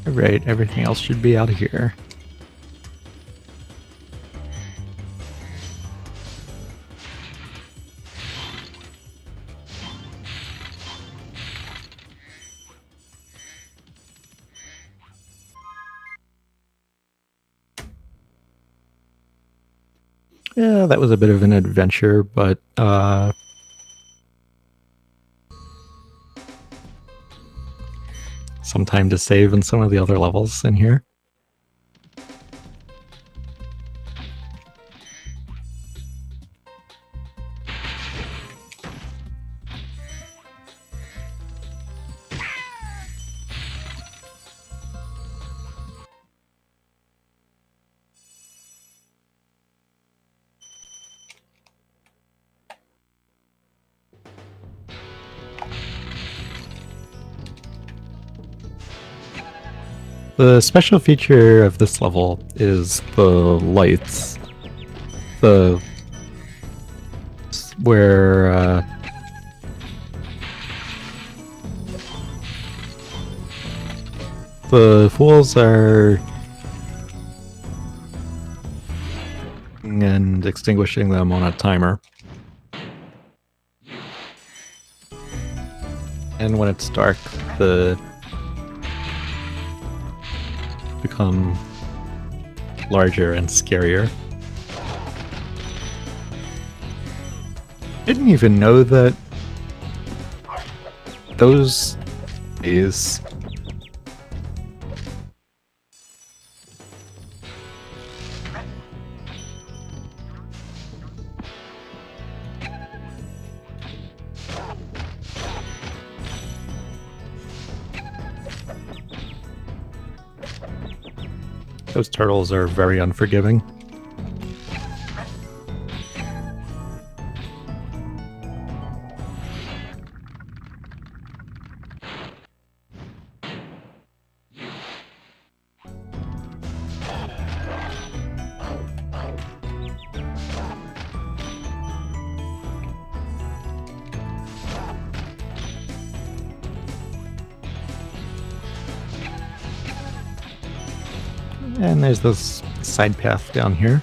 Right, everything else should be out of here. Yeah, that was a bit of an adventure, but some time to save in some of the other levels in here. The special feature of this level is the lights. Where the fools are and extinguishing them on a timer. And when it's dark, the become larger and scarier. Didn't even know that those is those turtles are very unforgiving. And there's this side path down here.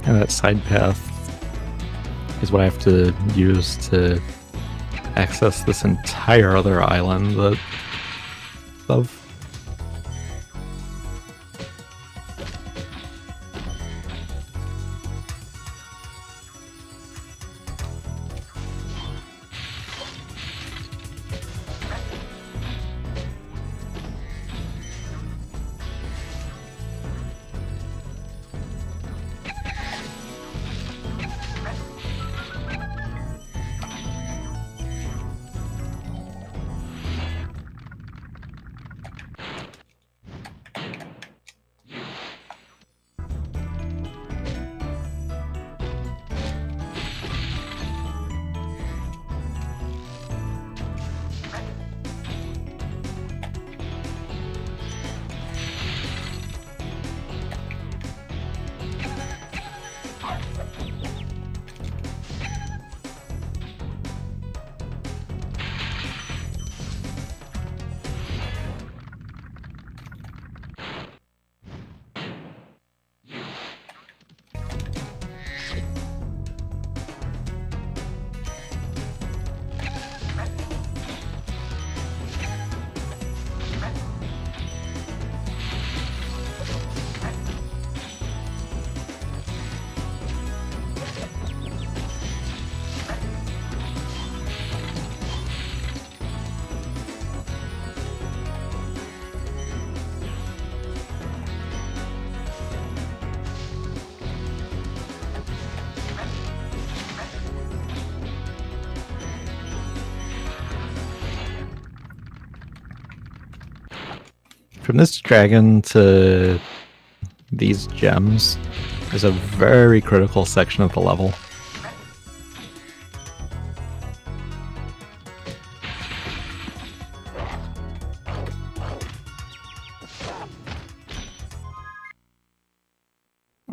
And that side path is what I have to use to access this entire other island that of. From this dragon to these gems is a very critical section of the level.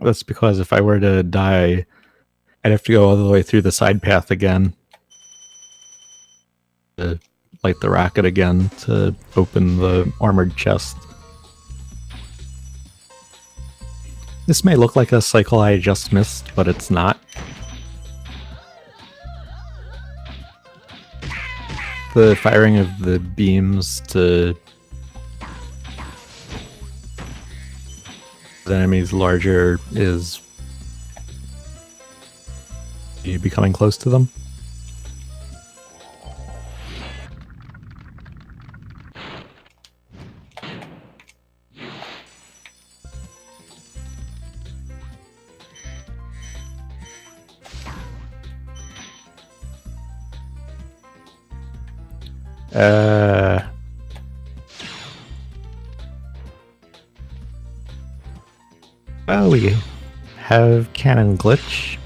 That's because if I were to die, I'd have to go all the way through the side path again to light the rocket again to open the armored chest. This may look like a cycle I just missed, but it's not. The firing of the beams to the enemies larger is you becoming close to them. Well, we have cannon glitch.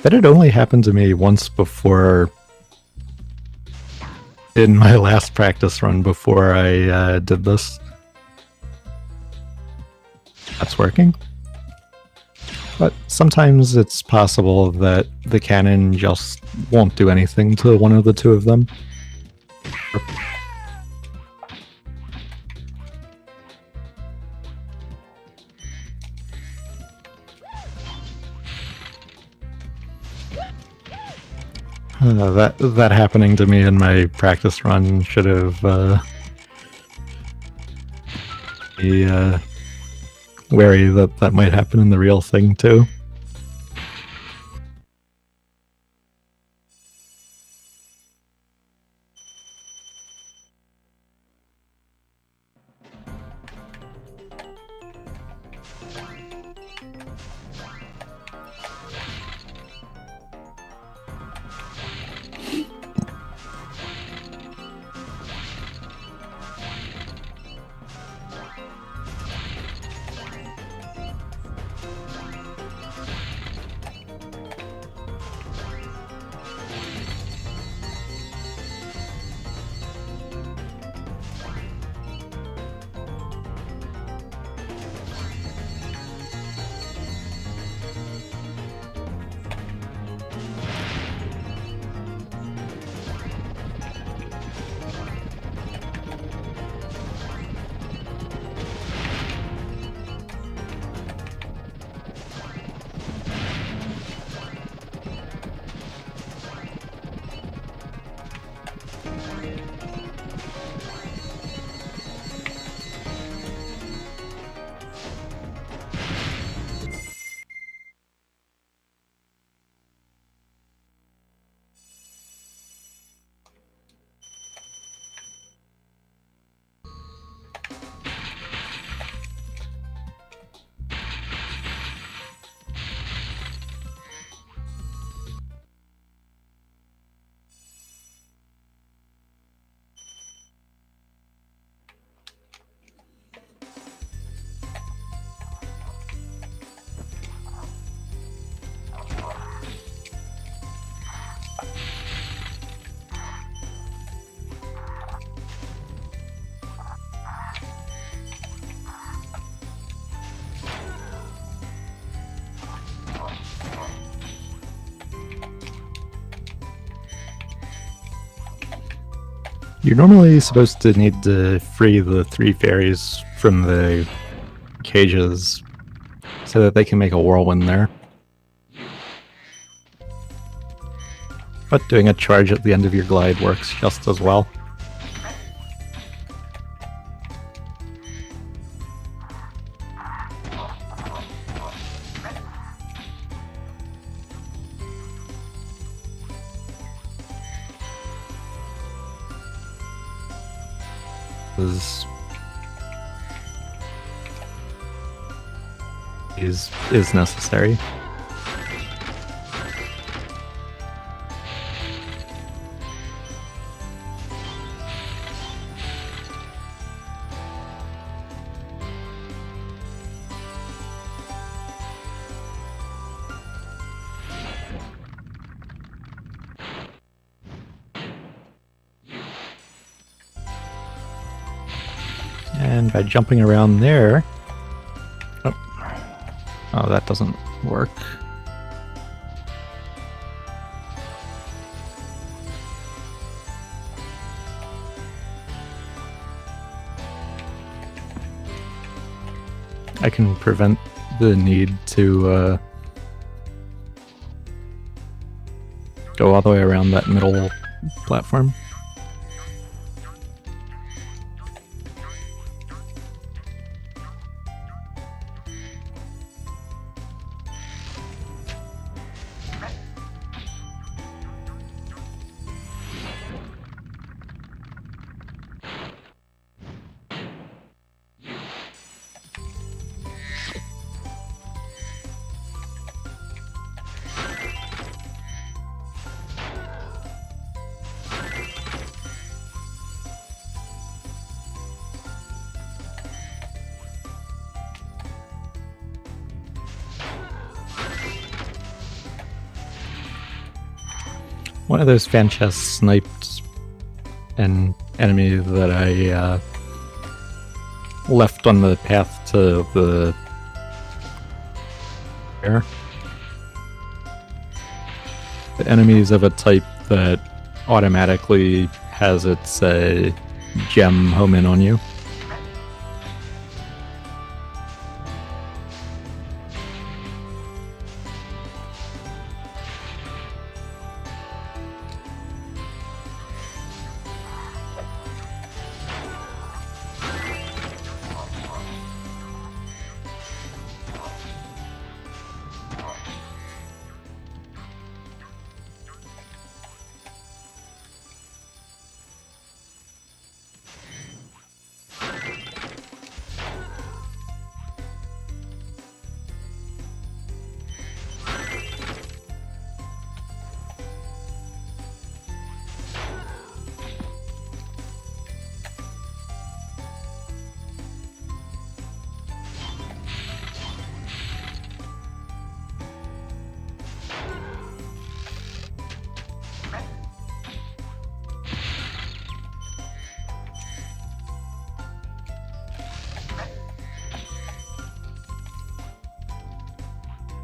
That had only happened to me once before in my last practice run before I did this. That's working. But sometimes it's possible that the cannon just won't do anything to one of the two of them. That happening to me in my practice run should have be wary that that might happen in the real thing too. You're normally supposed to need to free the 3 fairies from the cages so that they can make a whirlwind there. But doing a charge at the end of your glide works just as well. Is necessary. And by jumping around there... Oh, that doesn't work. I can prevent the need to go all the way around that middle platform. One of those fan chests sniped an enemy that I left on the path to the air. The enemy is of a type that automatically has its gem home in on you.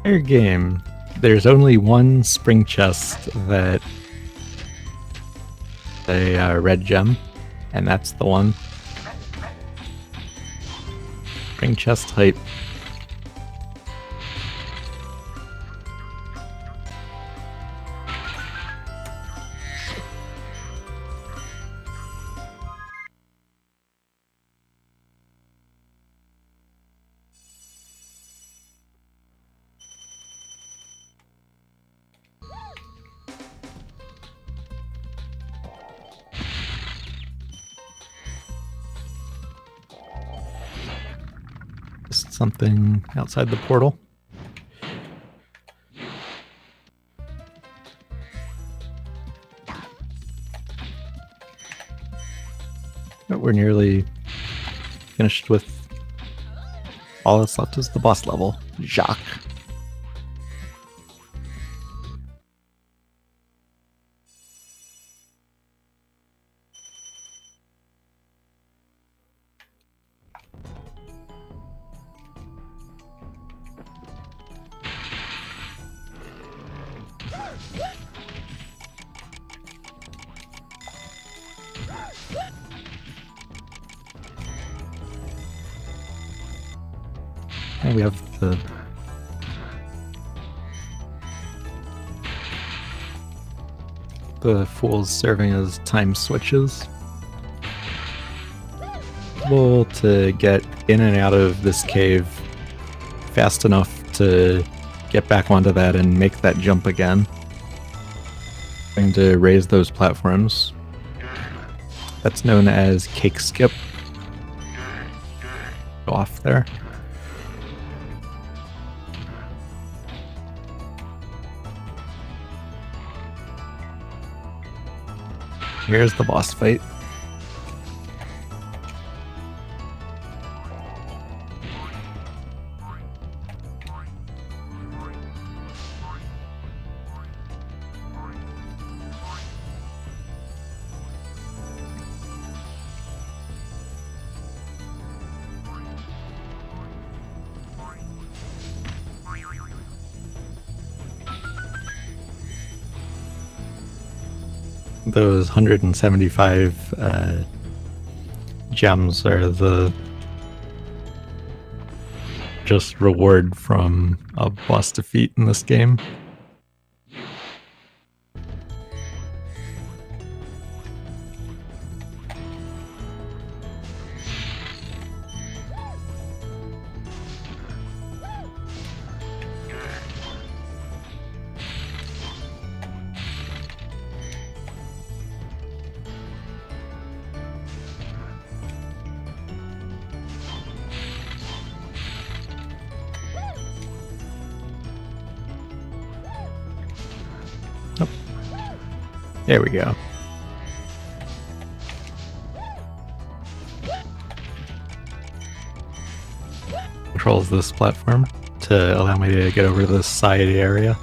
Entire game, there's only one spring chest that a red gem, and that's the one. Spring chest height. Something outside the portal. But we're nearly finished with all that's left is the boss level, Jacques. And we have the fools serving as time switches. Able to get in and out of this cave fast enough to get back onto that and make that jump again. Going to raise those platforms. That's known as cake skip. Go off there. Here's the boss fight. those 175 gems are the just reward from a boss defeat in this game. There we go. Controls this platform to allow me to get over to this side area.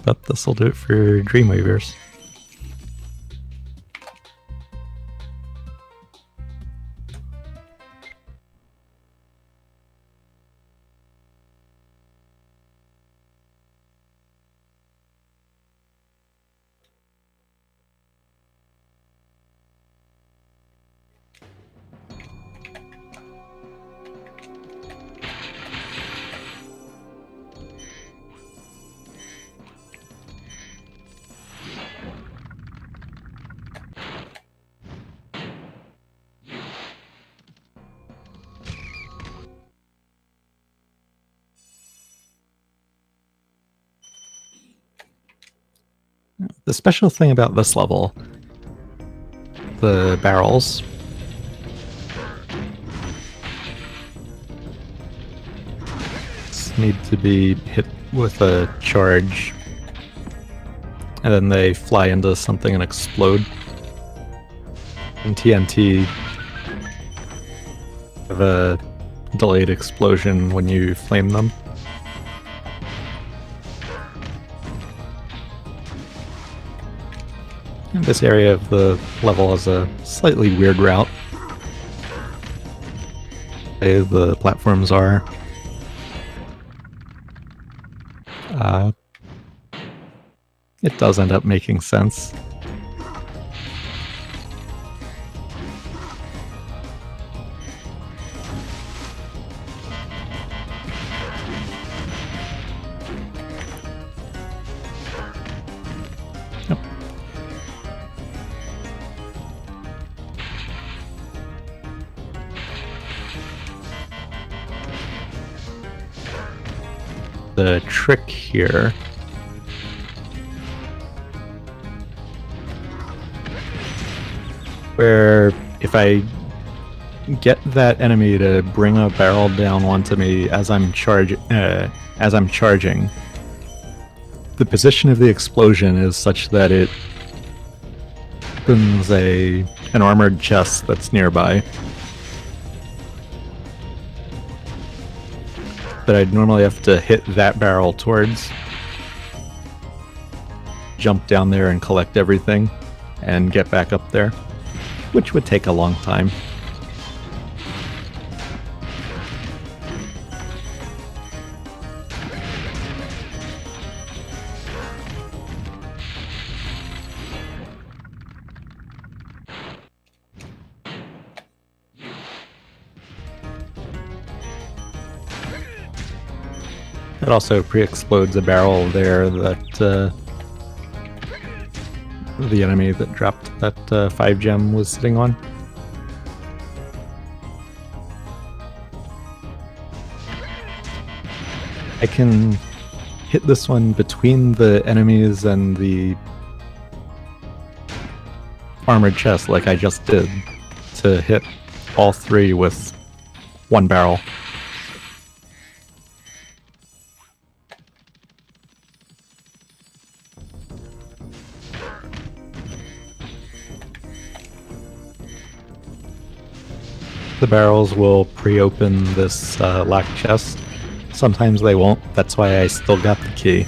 But this will do it for Dreamweavers. The special thing about this level, the barrels, need to be hit with a charge, and then they fly into something and explode. And TNT have a delayed explosion when you flame them. This area of the level has a slightly weird route. The platforms are. It does end up making sense. The trick here where if I get that enemy to bring a barrel down onto me as I'm charging, the position of the explosion is such that it opens an armored chest that's nearby. That I'd normally have to hit that barrel towards, jump down there and collect everything, and get back up there, which would take a long time. It also pre-explodes a barrel there that the enemy that dropped that 5 gem was sitting on. I can hit this one between the enemies and the armored chest like I just did to hit all 3 with 1 barrel. The barrels will pre-open this locked chest. Sometimes they won't. That's why I still got the key.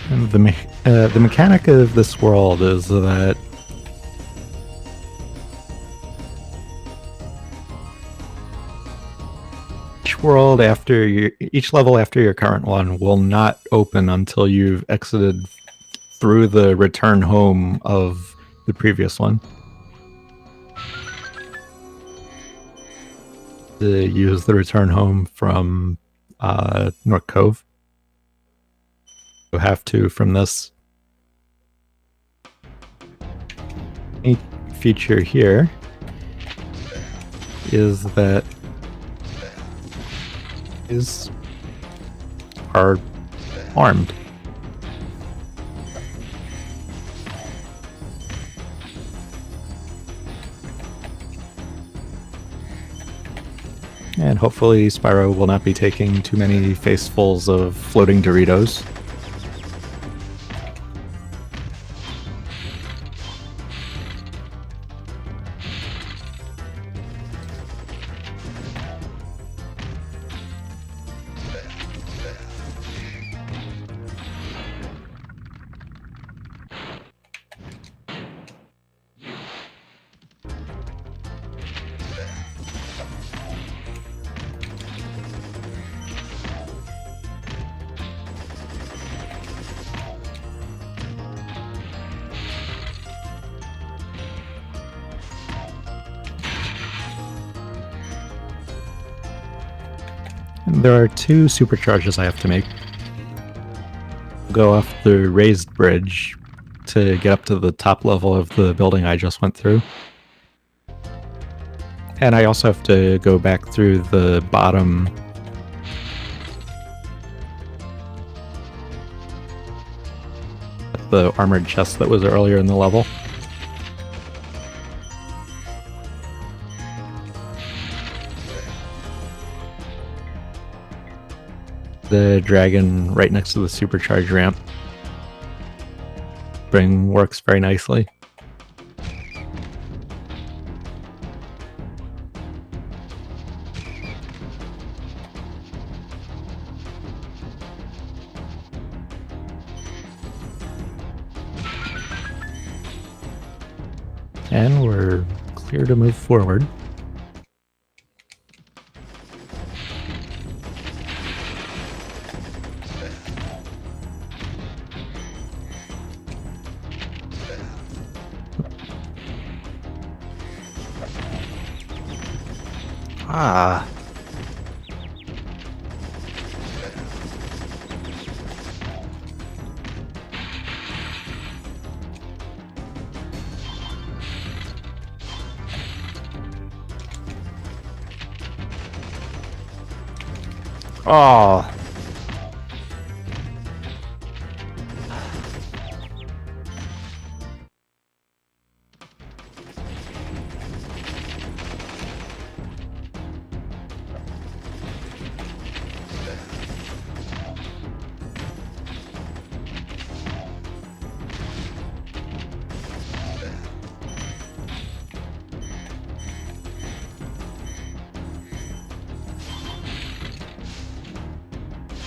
And the mechanic of this world is that each level after your current one will not open until you've exited through the return home of the previous one. To use the return home from North Cove. You have to from this. A feature here is that these are armed. And hopefully Spyro will not be taking too many facefuls of floating Doritos. There are 2 supercharges I have to make. Go off the raised bridge to get up to the top level of the building I just went through. And I also have to go back through the bottom the armored chest that was earlier in the level. The dragon right next to the supercharge ramp. Spring works very nicely. And we're clear to move forward. Ah. Oh.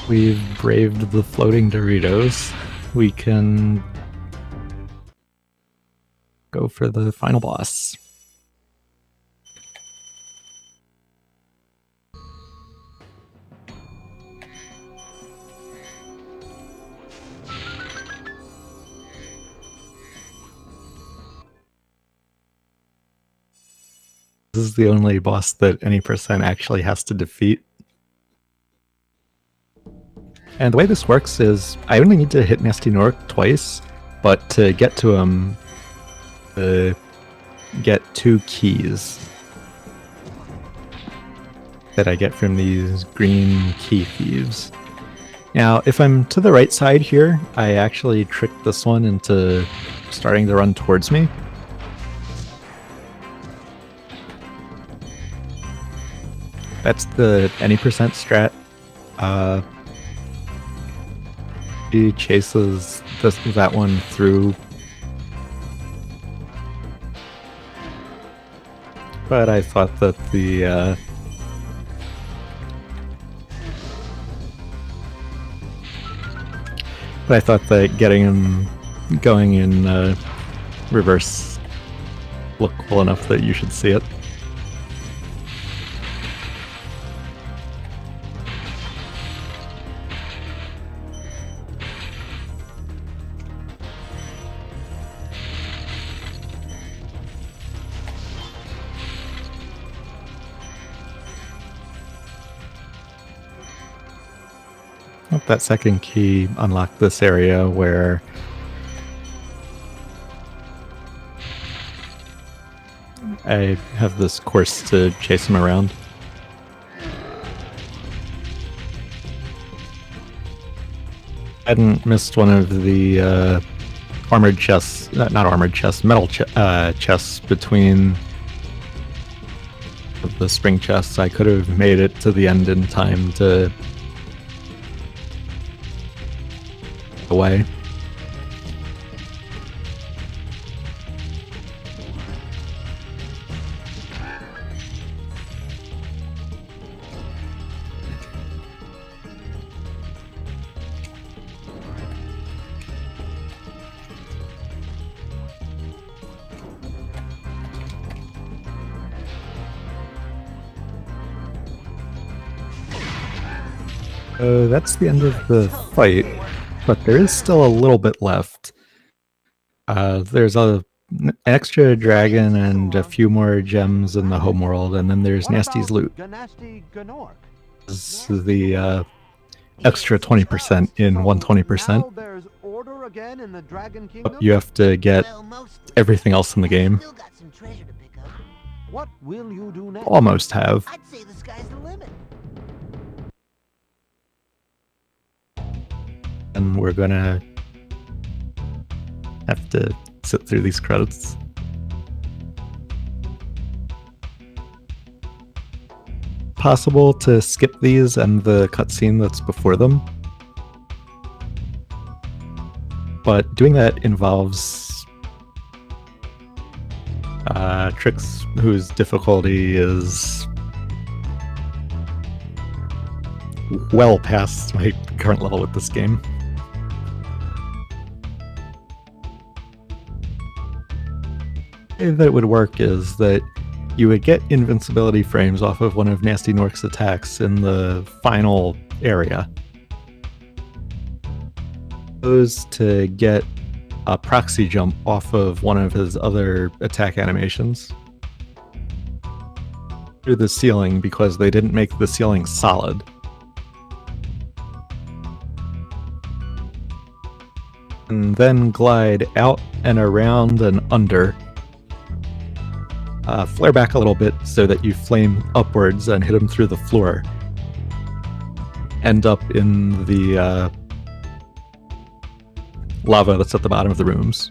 We've braved the floating Doritos. We can go for the final boss. This is the only boss that any percent actually has to defeat. And the way this works is I only need to hit Nasty Nork twice, but to get to him, get 2 keys that I get from these green key thieves. Now, if I'm to the right side here, I actually tricked this one into starting to run towards me. That's the any percent strat. He chases that one through. But I thought that getting him going in reverse looked cool enough that you should see it. That second key unlocked this area where I have this course to chase him around. I hadn't missed one of the armored chests, not armored chests, metal chests between the spring chests. I could have made it to the end in time to away. That's the end of the fight, but there is still a little bit left. There's an extra dragon and a few more gems in the homeworld, and then there's Nasty's loot. This is the extra 20% in 120%. You have to get everything else in the game. What will you do next? Almost have. I'd say the sky's the limit. And we're gonna have to sit through these credits. Possible to skip these and the cutscene that's before them, but doing that involves Trix, whose difficulty is well past my current level with this game. The way that it would work is that you would get invincibility frames off of one of Nasty Nork's attacks in the final area. Those to get a proxy jump off of one of his other attack animations through the ceiling because they didn't make the ceiling solid. And then glide out and around and under. Flare back a little bit so that you flame upwards and hit him through the floor. End up in the lava that's at the bottom of the rooms.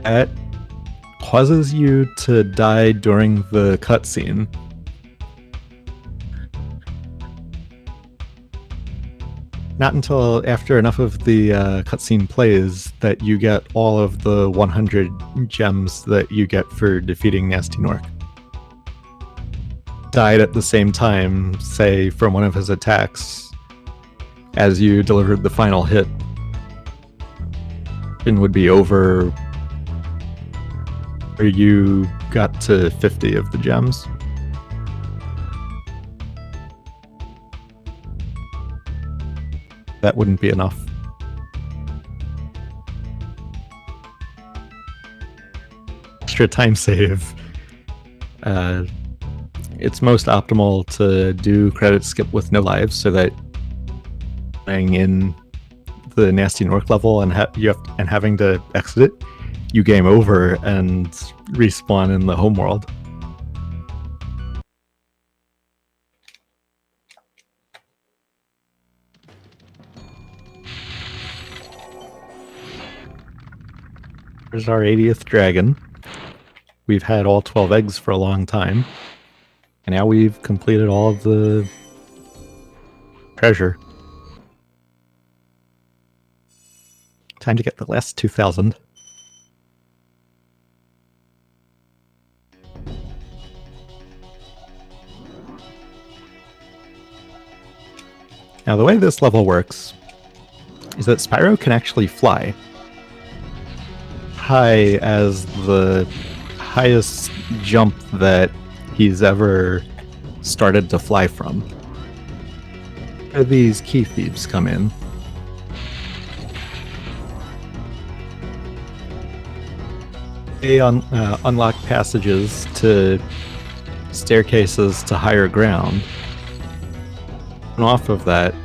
That causes you to die during the cutscene. Not until after enough of the cutscene plays that you get all of the 100 gems that you get for defeating Nasty Nork. Died at the same time, say, from one of his attacks, as you delivered the final hit, and would be over, or you got to 50 of the gems. That wouldn't be enough. extra time save, it's most optimal to do credit skip with no lives so that playing in the Nasty Nork level and having to exit it, you game over and respawn in the home world. There's our 80th dragon. We've had all 12 eggs for a long time. And now we've completed all of the treasure. Time to get the last 2,000. Now the way this level works is that Spyro can actually fly. High as the highest jump that he's ever started to fly from. Where these key thieves come in. They unlock passages to staircases to higher ground. And off of that,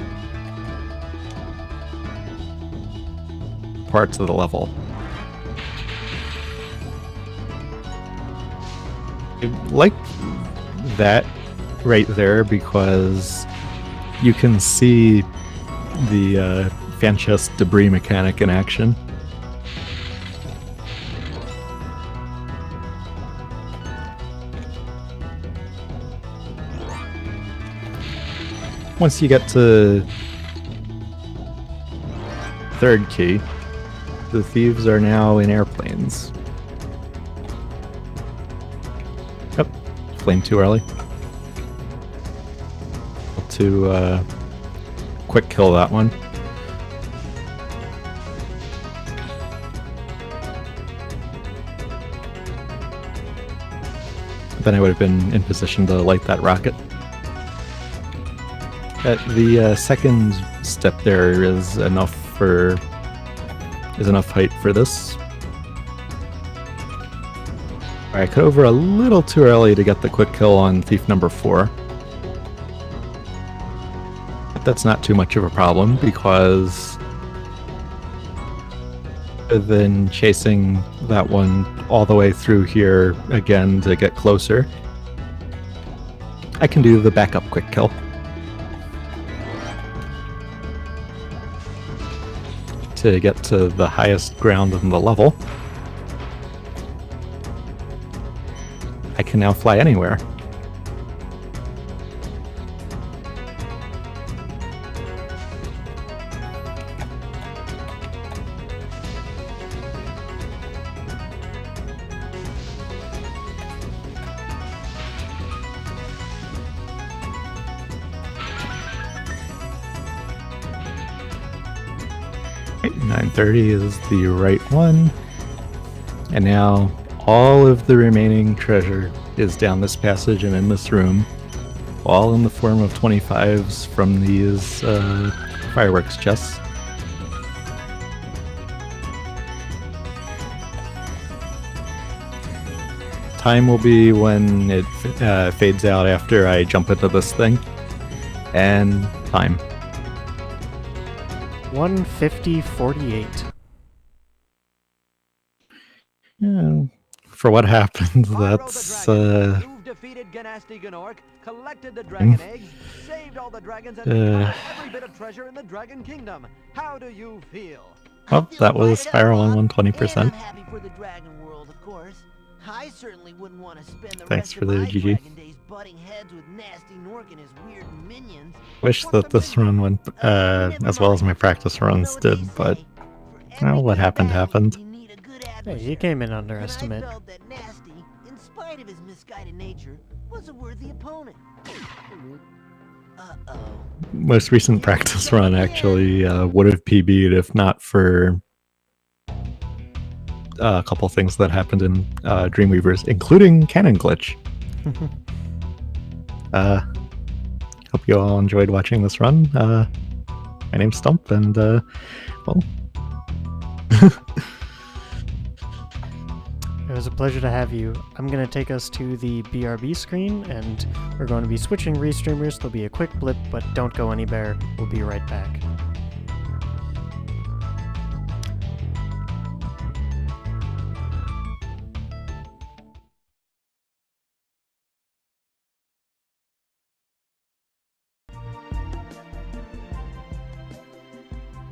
parts of the level. I like that right there because you can see the fan chest debris mechanic in action. Once you get to third key, the thieves are now in airplanes. Yep, flame too early. To quick kill that one. Then I would have been in position to light that rocket. The second step there is enough height for this. I cut over a little too early to get the quick kill on thief number 4. But that's not too much of a problem because rather than chasing that one all the way through here again to get closer, I can do the backup quick kill. To get to the highest ground in the level, I can now fly anywhere. Right, 930 is the right one. And now all of the remaining treasure is down this passage and in this room, all in the form of 25s from these fireworks chests. Time will be when it fades out after I jump into this thing. And time. 150.48. Yeah, for what happened, that's You've defeated Ganasty Gnorc, collected the dragon eggs, saved all the dragons, and every bit of treasure in the Dragon Kingdom. How do you feel? well, that was Spyro on 120%. I'm happy for the dragon world, of course. I certainly wouldn't want to spend the Thanks rest for of the my GG. dragon days butting heads with Nasty Nork and his weird minions. Wish that this run went as well as my practice runs did, but well, what happened happened. Hey, you came in underestimate. I felt that Nasty, in spite of his misguided nature, was a worthy opponent. Uh-oh. Most recent practice run actually would have PB'd if not for a couple things that happened in Dreamweavers, including Cannon Glitch. Hope you all enjoyed watching this run. My name's Stump, and well... was a pleasure to have you. I'm going to take us to the BRB screen, and we're going to be switching restreamers. There'll be a quick blip, but don't go anywhere. We'll be right back.